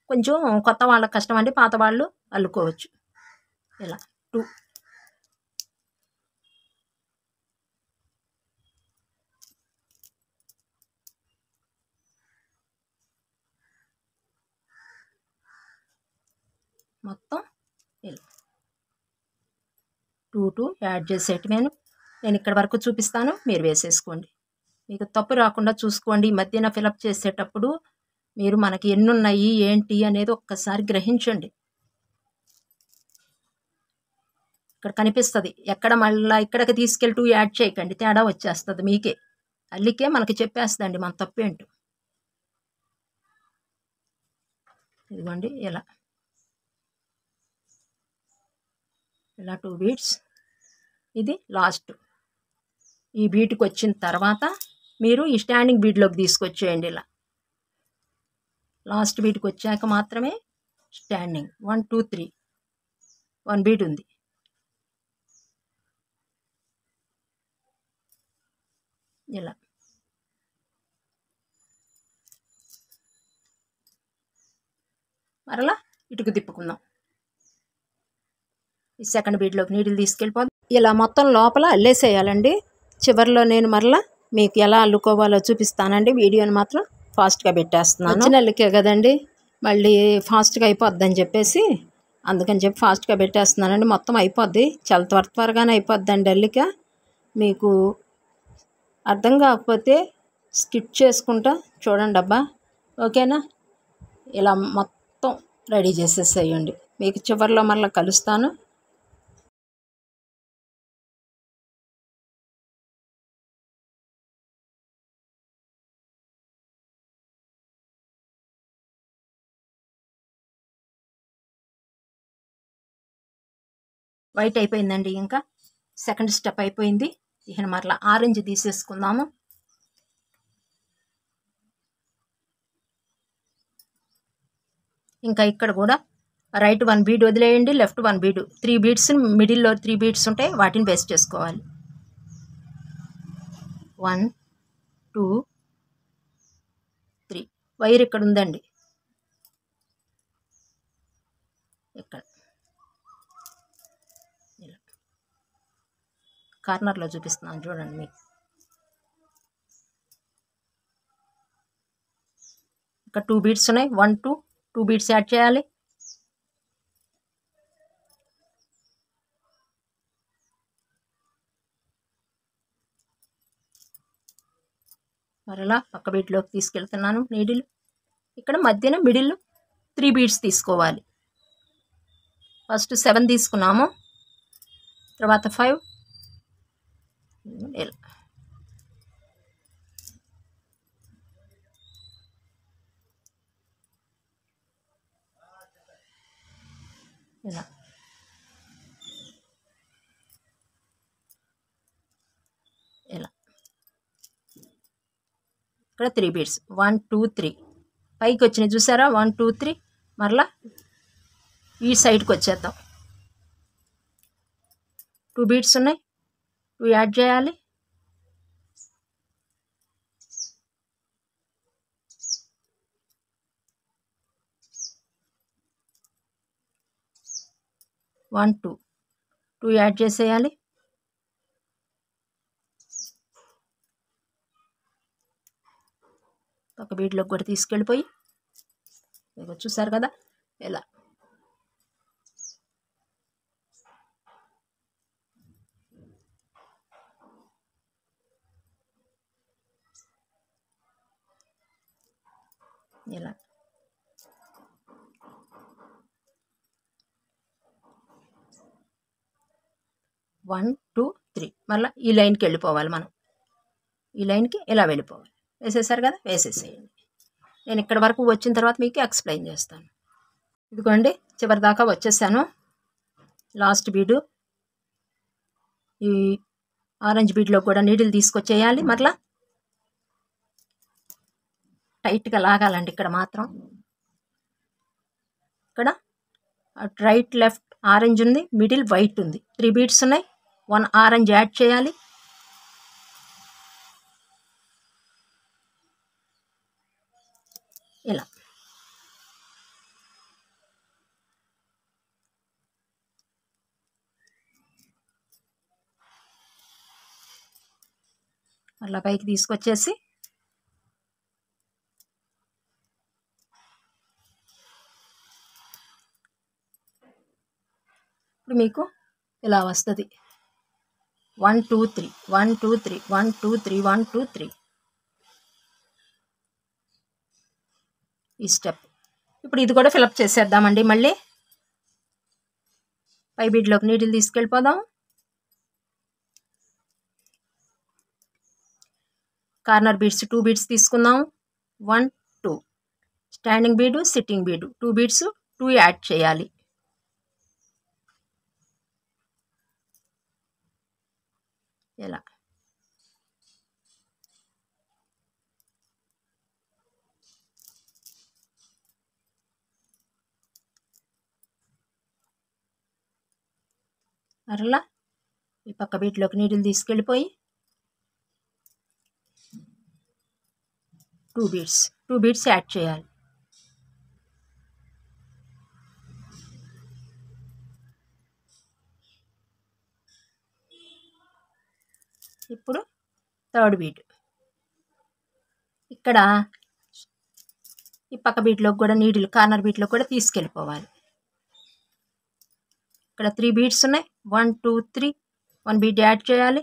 కొంచెం కొత్త వాళ్ళకి కష్టం అండి, పాత వాళ్ళు అల్లుకోవచ్చు. ఇలా 2 మొత్తం ఇలా 2 యాడ్ చేసేయటమేను. నేను ఇక్కడ వరకు చూపిస్తాను, మీరు వేసేసుకోండి. మీకు తప్పు రాకుండా చూసుకోండి. ఈ మధ్యన ఫిలప్ చేసేటప్పుడు మీరు మనకి ఎన్నున్నాయి ఏంటి అనేది ఒక్కసారి గ్రహించండి. ఇక్కడ కనిపిస్తుంది, ఎక్కడ మళ్ళీ ఇక్కడికి తీసుకెళ్ళి 2 యాడ్ చేయకండి, తేడా వచ్చేస్తుంది మీకే. అల్లికే మనకి చెప్పేస్తుందండి మన తప్పేంటో. ఇదిగోండి ఇలా 2 బీట్స్. ఇది లాస్ట్. ఈ బీట్కి వచ్చిన తర్వాత మీరు ఈ స్టాండింగ్ బీట్లోకి తీసుకొచ్చేయండి. ఇలా లాస్ట్ బీట్కి వచ్చాక మాత్రమే స్టాండింగ్. 1 2 3 1 బీట్ ఉంది. ఇలా మరలా ఇటుకు తిప్పుకుందాం. ఈ సెకండ్ బీట్లోకి నీడిల్ తీసుకెళ్ళిపోదు. ఇలా మొత్తం లోపల అల్లేసేయాలండి. చివరిలో నేను మరలా మీకు ఎలా అల్లుకోవాలో చూపిస్తానండి. వీడియోని మాత్రం ఫాస్ట్గా పెట్టేస్తున్నాను. వచ్చిన అల్లికే కదండి, మళ్ళీ ఫాస్ట్గా అయిపోద్దని చెప్పేసి అందుకని చెప్పి ఫాస్ట్గా పెట్టేస్తున్నానండి. మొత్తం అయిపోద్ది, చాలా త్వరగానే అయిపోద్దండి అల్లిక. మీకు అర్థం కాకపోతే స్కిప్ చేసుకుంటా చూడండి అబ్బా, ఓకేనా? ఇలా మొత్తం రెడీ చేసేసేయండి. మీకు చివరిలో మళ్ళీ కలుస్తాను. వైట్ అయిపోయిందండి, ఇంకా సెకండ్ స్టెప్ అయిపోయింది. ఇక మరలా ఆరెంజ్ తీసేసుకుందాము. ఇంకా ఇక్కడ కూడా రైట్ 1 బీడ్ వదిలేయండి, లెఫ్ట్ 1 బీడ్. 3 బీడ్స్ మిడిల్లో 3 బీడ్స్ ఉంటాయి, వాటిని బేస్ చేసుకోవాలి. 1 2 3. వైర్ ఇక్కడ ఉందండి, ఇక్కడ కార్నర్లో చూపిస్తున్నాను చూడండి. మీకు ఇక్కడ 2 బీడ్స్ ఉన్నాయి. 1 2 బీడ్స్ యాడ్ చేయాలి. మరలా పక్క బీట్లోకి తీసుకెళ్తున్నాను నీడిల్. ఇక్కడ మధ్యన మిడిల్ 3 బీడ్స్ తీసుకోవాలి. ఫస్ట్ 7 తీసుకున్నాము, తర్వాత 5. ఇలా ఇలా ఇలా ఇక్కడ 3 బీడ్స్. 1 2 3 పైకి వచ్చినాయి చూసారా, 1 2 3. మరలా ఈ సైడ్కి వచ్చేద్దాం. 2 బీడ్స్ ఉన్నాయి, 2 యాడ్ చేయాలి. వన్ 2 యాడ్ చేసేయాలి. ఒక బీడ్లోకి కూడా తీసుకెళ్ళిపోయి ఇక చూసారు కదా ఇలా ఇలా 1 2 3 మళ్ళీ ఈ లైన్కి వెళ్ళిపోవాలి. మనం ఈ లైన్కి ఇలా వెళ్ళిపోవాలి. వేసేసారు కదా, వేసేసేయండి. నేను ఇక్కడ వరకు వచ్చిన తర్వాత మీకు ఎక్స్ప్లెయిన్ చేస్తాను. ఇదిగోండి చివరి దాకా వచ్చేసాను. లాస్ట్ బీడు ఈ ఆరెంజ్ బీడ్లో కూడా నీడిల్ తీసుకొచ్చేయాలి. మరలా టైట్గా లాగాలండి. ఇక్కడ మాత్రం ఇక్కడ రైట్ లెఫ్ట్ ఆరెంజ్ ఉంది, మిడిల్ వైట్ ఉంది. 3 బీడ్స్ ఉన్నాయి, 1 ఆరెంజ్ యాడ్ చేయాలి. ఇలా అలా పైకి తీసుకొచ్చేసి ఇప్పుడు మీకు ఇలా వస్తుంది 1 2 3 1 2 3 1 2 3 1 2 3 ఈ స్టెప్. ఇప్పుడు ఇది కూడా ఫిలప్ చేసేద్దామండి. మళ్ళీ పై బీడ్లోకి నీడిల్ తీసుకెళ్ళిపోదాం. కార్నర్ బీడ్స్ 2 బీడ్స్ తీసుకుందాం. 1 2 స్టాండింగ్ బీడు సిట్టింగ్ బీడు 2 బీడ్స్ 2 యాడ్ చేయాలి. ఇలా మరలా ఈ పక్క బీట్లోకి నీడిల్ తీసుకెళ్ళిపోయి 2 బీడ్స్ యాడ్ చేయాలి. ఇప్పుడు థర్డ్ బీట్ ఇక్కడ ఈ పక్క బీట్లోకి కూడా నీడిల్ కార్నర్ బీట్లో కూడా తీసుకెళ్ళిపోవాలి. ఇక్కడ 3 బీడ్స్ ఉన్నాయి. 1 2 3 1 బీట్ యాడ్ చేయాలి.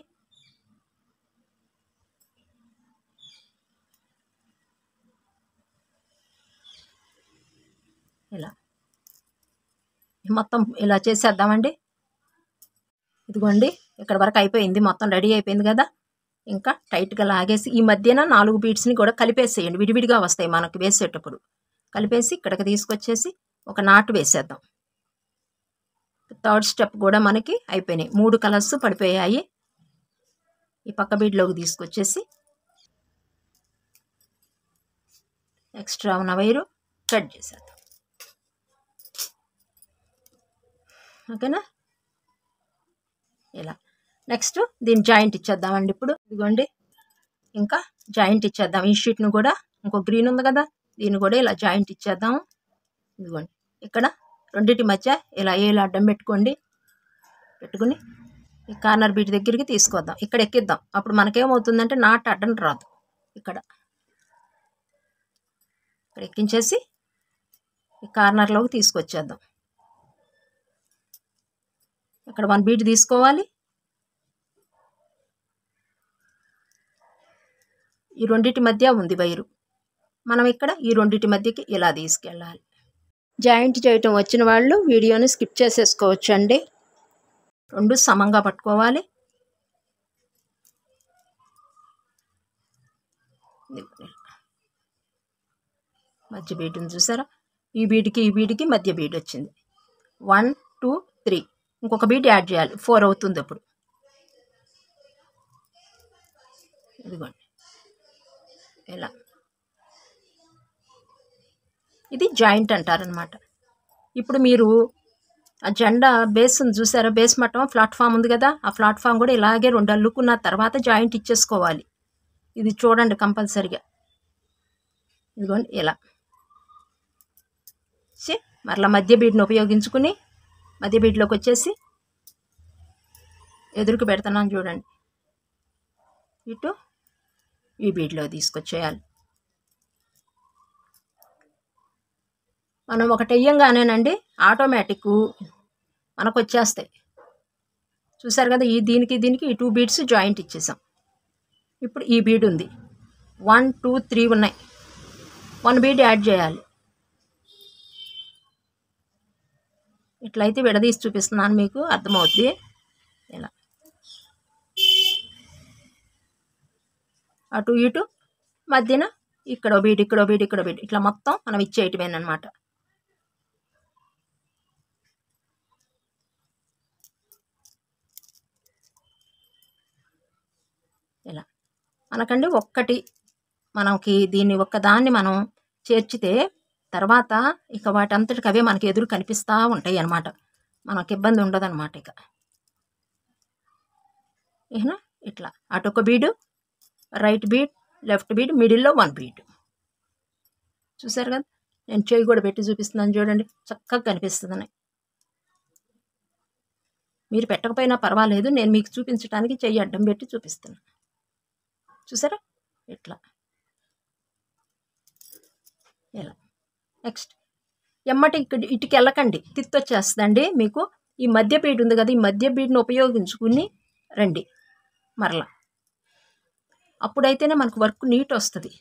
ఇలా మొత్తం ఇలా చేసేద్దామండి. ఇదిగోండి ఇక్కడ వరకు అయిపోయింది, మొత్తం రెడీ అయిపోయింది కదా. ఇంకా టైట్గా లాగేసి ఈ మధ్యన 4 బీడ్స్ని కూడా కలిపేసేయండి. విడివిడిగా వస్తాయి మనకు వేసేటప్పుడు. కలిపేసి ఇక్కడికి తీసుకొచ్చేసి ఒక నాటు వేసేద్దాం. థర్డ్ స్టెప్ కూడా మనకి అయిపోయినాయి. 3 కలర్స్ పడిపోయాయి. ఈ పక్క బీడ్లోకి తీసుకొచ్చేసి ఎక్స్ట్రా ఉన్న వైరు కట్ చేసేద్దాం. ఓకేనా. ఇలా నెక్స్ట్ దీని జాయింట్ ఇచ్చేద్దామండి. ఇప్పుడు ఇదిగోండి ఇంకా జాయింట్ ఇచ్చేద్దాం. ఈ షీట్ను కూడా ఇంకో గ్రీన్ ఉంది కదా, దీన్ని కూడా ఇలా జాయింట్ ఇచ్చేద్దాము. ఇదిగోండి ఇక్కడ రెండింటి మధ్య ఇలా ఏలు అడ్డం పెట్టుకుని ఈ కార్నర్ బీట్ దగ్గరికి తీసుకొద్దాం. ఇక్కడ ఎక్కిద్దాం. అప్పుడు మనకేమవుతుందంటే నాట్ అడ్డం రాదు. ఇక్కడ ఎక్కించేసి ఈ కార్నర్లోకి తీసుకొచ్చేద్దాం. ఇక్కడ 1 బీట్ తీసుకోవాలి. ఈ రెండింటి మధ్య ఉంది వైరు, మనం ఇక్కడ ఈ రెండింటి మధ్యకి ఇలా తీసుకెళ్ళాలి. జాయింట్ చేయటం వచ్చిన వాళ్ళు వీడియోని స్కిప్ చేసేసుకోవచ్చు అండి. 2 సమంగా పట్టుకోవాలి. మధ్య బీడ్ని చూసారా, ఈ బీడ్కి మధ్య బీడ్ వచ్చింది. 1 2 3 ఇంకొక బీడ్ యాడ్ చేయాలి. 4 అవుతుంది అప్పుడు. ఇదిగోండి ఇలా ఇది జాయింట్ అంటారనమాట. ఇప్పుడు మీరు ఆ జెండా బేస్ని చూసారా, బేస్ మట్టం ప్లాట్ఫామ్ ఉంది కదా, ఆ ప్లాట్ఫామ్ కూడా ఇలాగే 2 అల్లుకున్న తర్వాత జాయింట్ ఇచ్చేసుకోవాలి. ఇది చూడండి కంపల్సరిగా. ఇదిగోండి ఇలా మరలా మధ్య బీడ్ని ఉపయోగించుకుని మధ్య బీడ్లోకి వచ్చేసి ఎదురుకు పెడుతున్నాను చూడండి. ఇటు ఈ బీడ్లో తీసుకొచ్చేయాలి. మనం ఒకటి వెయ్యంగానేనండి ఆటోమేటిక్ మనకు వచ్చేస్తాయి. చూసారు కదా, దీనికి ఈ 2 బీడ్స్ జాయింట్ ఇచ్చేసాం. ఇప్పుడు ఈ బీడ్ ఉంది, 1 2 3 ఉన్నాయి. 1 బీడ్ యాడ్ చేయాలి. ఇట్లయితే విడదీసి చూపిస్తున్నాను, మీకు అర్థమవుద్ది. ఇలా అటు ఇటు మధ్యన ఇక్కడో బీడ్ ఇట్లా మొత్తం మనం ఇచ్చేయటమేనమాట. ఇలా మనకండి మనకి దీన్ని ఒక్కదాన్ని మనం చేర్చితే తర్వాత ఇక వాటంతటికి అవే మనకి ఎదురు కనిపిస్తూ ఉంటాయి అన్నమాట. మనకు ఇబ్బంది ఉండదు అనమాట. ఇక ఇట్లా అటొక బీడు, రైట్ బీడ్, లెఫ్ట్ బీడ్, మిడిల్లో 1 బీడ్. చూసారు కదా, నేను చేయి కూడా పెట్టి చూపిస్తున్నాను చూడండి, చక్కగా కనిపిస్తుంది. మీరు పెట్టకపోయినా పర్వాలేదు, నేను మీకు చూపించడానికి చెయ్యి అడ్డం పెట్టి చూపిస్తున్నాను. చూసారా ఇట్లా. ఇలా నెక్స్ట్ ఎమ్మటి ఇటుకి వెళ్ళకండి, తిత్తి వచ్చేస్తుందండి మీకు. ఈ మధ్య బీడ్ ఉంది కదా, ఈ మధ్య బీడ్ని ఉపయోగించుకుని రండి మరలా. అప్పుడైతేనే మనకు వర్క్ నీట్ వస్తుంది.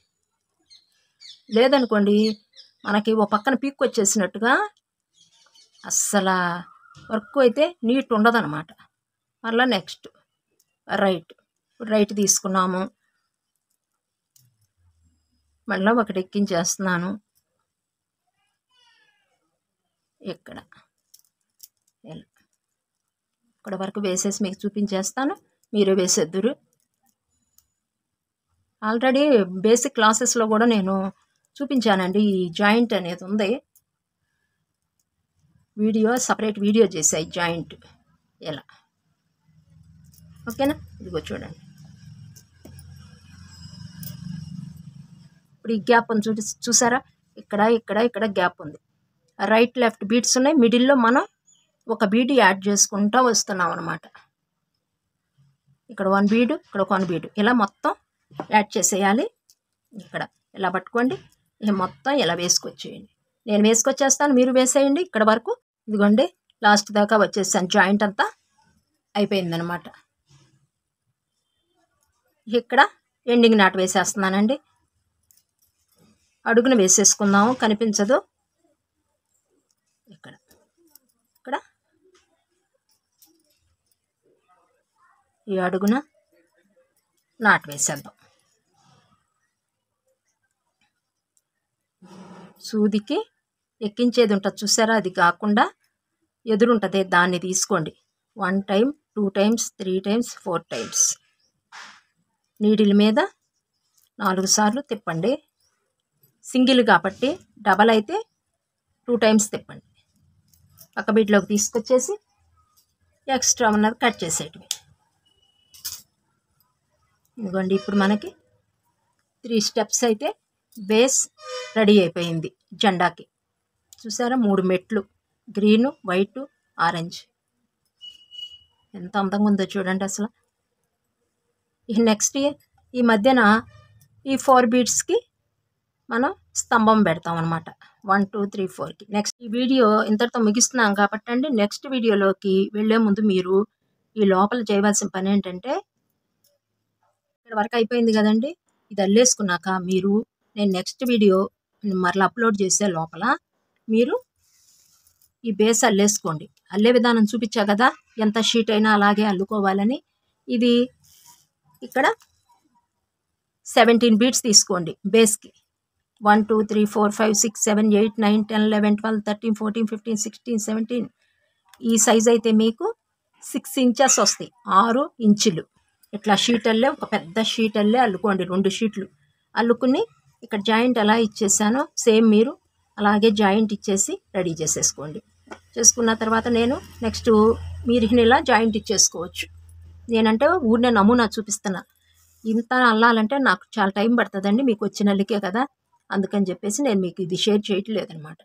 లేదనుకోండి మనకి ఓ పక్కన పీక్ వచ్చేసినట్టుగా అస్సలు వర్క్ అయితే నీట్ ఉండదన్నమాట. మరలా నెక్స్ట్ రైట్. ఇప్పుడు రైట్ తీసుకున్నాము, మళ్ళీ ఒకటి ఎక్కించేస్తున్నాను ఇక్కడ. ఇక్కడ వరకు వేసేసి మీకు చూపించేస్తాను, మీరు వేసేద్దురు. ఆల్రెడీ బేసిక్ క్లాసెస్లో కూడా నేను చూపించానండి, ఈ జాయింట్ అనేది ఉంది వీడియో, సపరేట్ వీడియో చేశాయి జాయింట్ ఎలా. ఓకేనా, ఇదిగో చూడండి. ఇప్పుడు ఈ గ్యాప్ ఉంది చూసారా, ఇక్కడ ఇక్కడ ఇక్కడ గ్యాప్ ఉంది. రైట్ లెఫ్ట్ బీడ్స్ ఉన్నాయి, మిడిల్లో మనం ఒక బీడ్ యాడ్ చేసుకుంటూ వస్తున్నాం అనమాట. ఇక్కడ 1 బీడు, ఇక్కడ 1 బీడు, ఇలా మొత్తం యాడ్ చేసేయాలి. ఇక్కడ ఇలా పట్టుకోండి, ఇలా మొత్తం ఇలా వేసుకొచ్చేయండి. నేను వేసుకొచ్చేస్తాను, మీరు వేసేయండి ఇక్కడ వరకు. ఇదిగోండి లాస్ట్ దాకా వచ్చేసాను, జాయింట్ అంతా అయిపోయిందనమాట. ఇక్కడ ఎండింగ్ నాట్ వేసేస్తున్నానండి. అడుగున వేసేసుకుందాము, కనిపించదు. ఇక్కడ ఇక్కడ ఈ అడుగున నాట్ వేసేద్దాం. సూదికి ఎక్కించేది ఉంటుంది చూసారా, అది కాకుండా ఎదురుంటుంది, దాన్ని తీసుకోండి. 1 time, 2 times, 3 times, 4 times. Needle మీద 4 సార్లు తిప్పండి. సింగిల్ కాబట్టి, డబల్ అయితే 2 టైమ్స్ తిప్పండి. పక్క బీట్లోకి తీసుకొచ్చేసి ఎక్స్ట్రా ఉన్నది కట్ చేసేటివి. ఇదిగోండి ఇప్పుడు మనకి 3 స్టెప్స్ అయితే బేస్ రెడీ అయిపోయింది జెండాకి. చూసారా 3 మెట్లు, గ్రీను, వైటు, ఆరెంజ్. ఎంత అందంగా ఉందో చూడండి అసలు. నెక్స్ట్ ఈ మధ్యన ఈ 4 బీడ్స్కి మనం స్తంభం పెడతాం అనమాట, 1 2 3 4కి. నెక్స్ట్ ఈ వీడియో ఇంతటితో ముగిస్తున్నాం కాబట్టి అండి, నెక్స్ట్ వీడియోలోకి వెళ్ళే ముందు మీరు ఈ లోపల చేయవలసిన పని ఏంటంటే, ఇక్కడ వరకు అయిపోయింది కదండి, ఇది అల్లేసుకున్నాక మీరు, నేను నెక్స్ట్ వీడియో మరలా అప్లోడ్ చేసే లోపల మీరు ఈ బేస్ అల్లేసుకోండి. అల్లే విధానం చూపించా కదా, ఎంత షీట్ అయినా అలాగే అల్లుకోవాలని. ఇది ఇక్కడ 17 బీడ్స్ తీసుకోండి బేస్కి. 1 2 3 4 5 6 7 8 9 10 11 12 13 14 15 16 17. ఈ సైజ్ అయితే మీకు 6 ఇంచెస్ వస్తాయి, 6 ఇంచులు. ఇట్లా షీట్ అల్లే, ఒక పెద్ద షీట్ అల్లే అల్లుకోండి, 2 షీట్లు అల్లుకుని ఇక్కడ జాయింట్ ఎలా ఇచ్చేసానో సేమ్ మీరు అలాగే జాయింట్ ఇచ్చేసి రెడీ చేసేసుకోండి. చేసుకున్న తర్వాత నేను నెక్స్ట్ మీరు ఇలా జాయింట్ ఇచ్చేసుకోవచ్చు. నేనంటే ఊరినే నమూనా చూపిస్తున్నా. ఇంత అల్లాలంటే నాకు చాలా టైం పడుతుందండి, మీకు వచ్చిన అల్లికే కదా, అందుకని చెప్పేసి నేను మీకు ఇది షేర్ చేయట్లేదనమాట.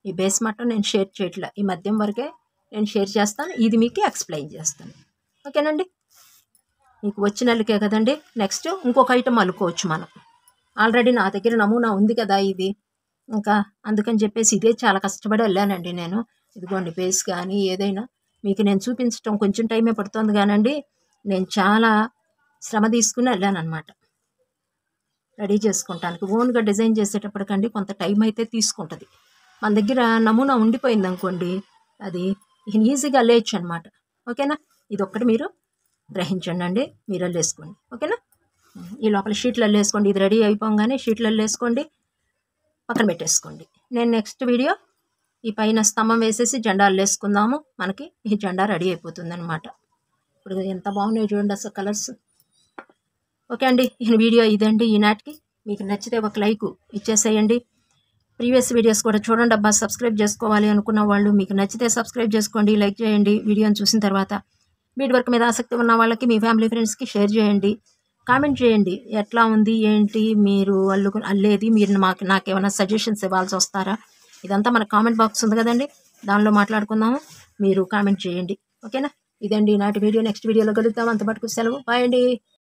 ఈ బేస్ మట్టం నేను షేర్ చేయట్లే, ఈ మధ్యం వరకే నేను షేర్ చేస్తాను, ఇది మీకు ఎక్స్ప్లెయిన్ చేస్తాను. ఓకేనండి, మీకు వచ్చిన అల్లికే కదండి. నెక్స్ట్ ఇంకొక ఐటమ్ అల్లుకోవచ్చు మనం. ఆల్రెడీ నా దగ్గర నమూనా ఉంది కదా ఇది, ఇంకా అందుకని చెప్పేసి ఇదే చాలా కష్టపడి వెళ్ళానండి నేను. ఇదిగోండి బేస్ కానీ ఏదైనా మీకు నేను చూపించడం కొంచెం టైమే పడుతుంది కానండి, నేను చాలా శ్రమ తీసుకుని వెళ్ళాను అనమాట రెడీ చేసుకుంటానికి. ఓన్గా డిజైన్ చేసేటప్పటికండి కొంత టైం అయితే తీసుకుంటుంది. మన దగ్గర నమూనా ఉండిపోయింది అనుకోండి, అది ఈజీగా అల్లేయచ్చు అనమాట. ఓకేనా, ఇది ఒక్కటి మీరు గ్రహించండి అండి, మీరు అల్లేసుకోండి. ఓకేనా, ఈ లోపల షీట్లు అల్లేసుకోండి. ఇది రెడీ అయిపోగానే షీట్లు అల్లేసుకోండి, పక్కన పెట్టేసుకోండి. నేను నెక్స్ట్ వీడియో ఈ పైన స్తంభం వేసేసి జెండా అల్లేసుకుందాము. మనకి ఈ జెండా రెడీ అయిపోతుంది అనమాట. ఇప్పుడు ఎంత బాగున్నాయి చూడండి అసలు కలర్స్. ఓకే అండి, ఈ వీడియో ఇదండి ఈనాటికి. మీకు నచ్చితే ఒక లైక్ ఇచ్చేసేయండి. ప్రీవియస్ వీడియోస్ కూడా చూడండి అబ్బా. సబ్స్క్రైబ్ చేసుకోవాలి అనుకున్న వాళ్ళు మీకు నచ్చితే సబ్స్క్రైబ్ చేసుకోండి, లైక్ చేయండి వీడియోని చూసిన తర్వాత. వీడి వర్క్ మీద ఆసక్తి ఉన్న వాళ్ళకి, మీ ఫ్యామిలీ ఫ్రెండ్స్కి షేర్ చేయండి. కామెంట్ చేయండి, ఎట్లా ఉంది ఏంటి, మీరు అల్లేది మీరు నాకేమైనా సజెషన్స్ ఇవ్వాల్సి వస్తారా, ఇదంతా మన కామెంట్ బాక్స్ ఉంది కదండి, దానిలో మాట్లాడుకుందాము. మీరు కామెంట్ చేయండి, ఓకేనా. ఇదండి నాటి వీడియో. నెక్స్ట్ వీడియోలో కలుద్దాం. అంతపాటుకు సెలవు. బాయ్ అండి.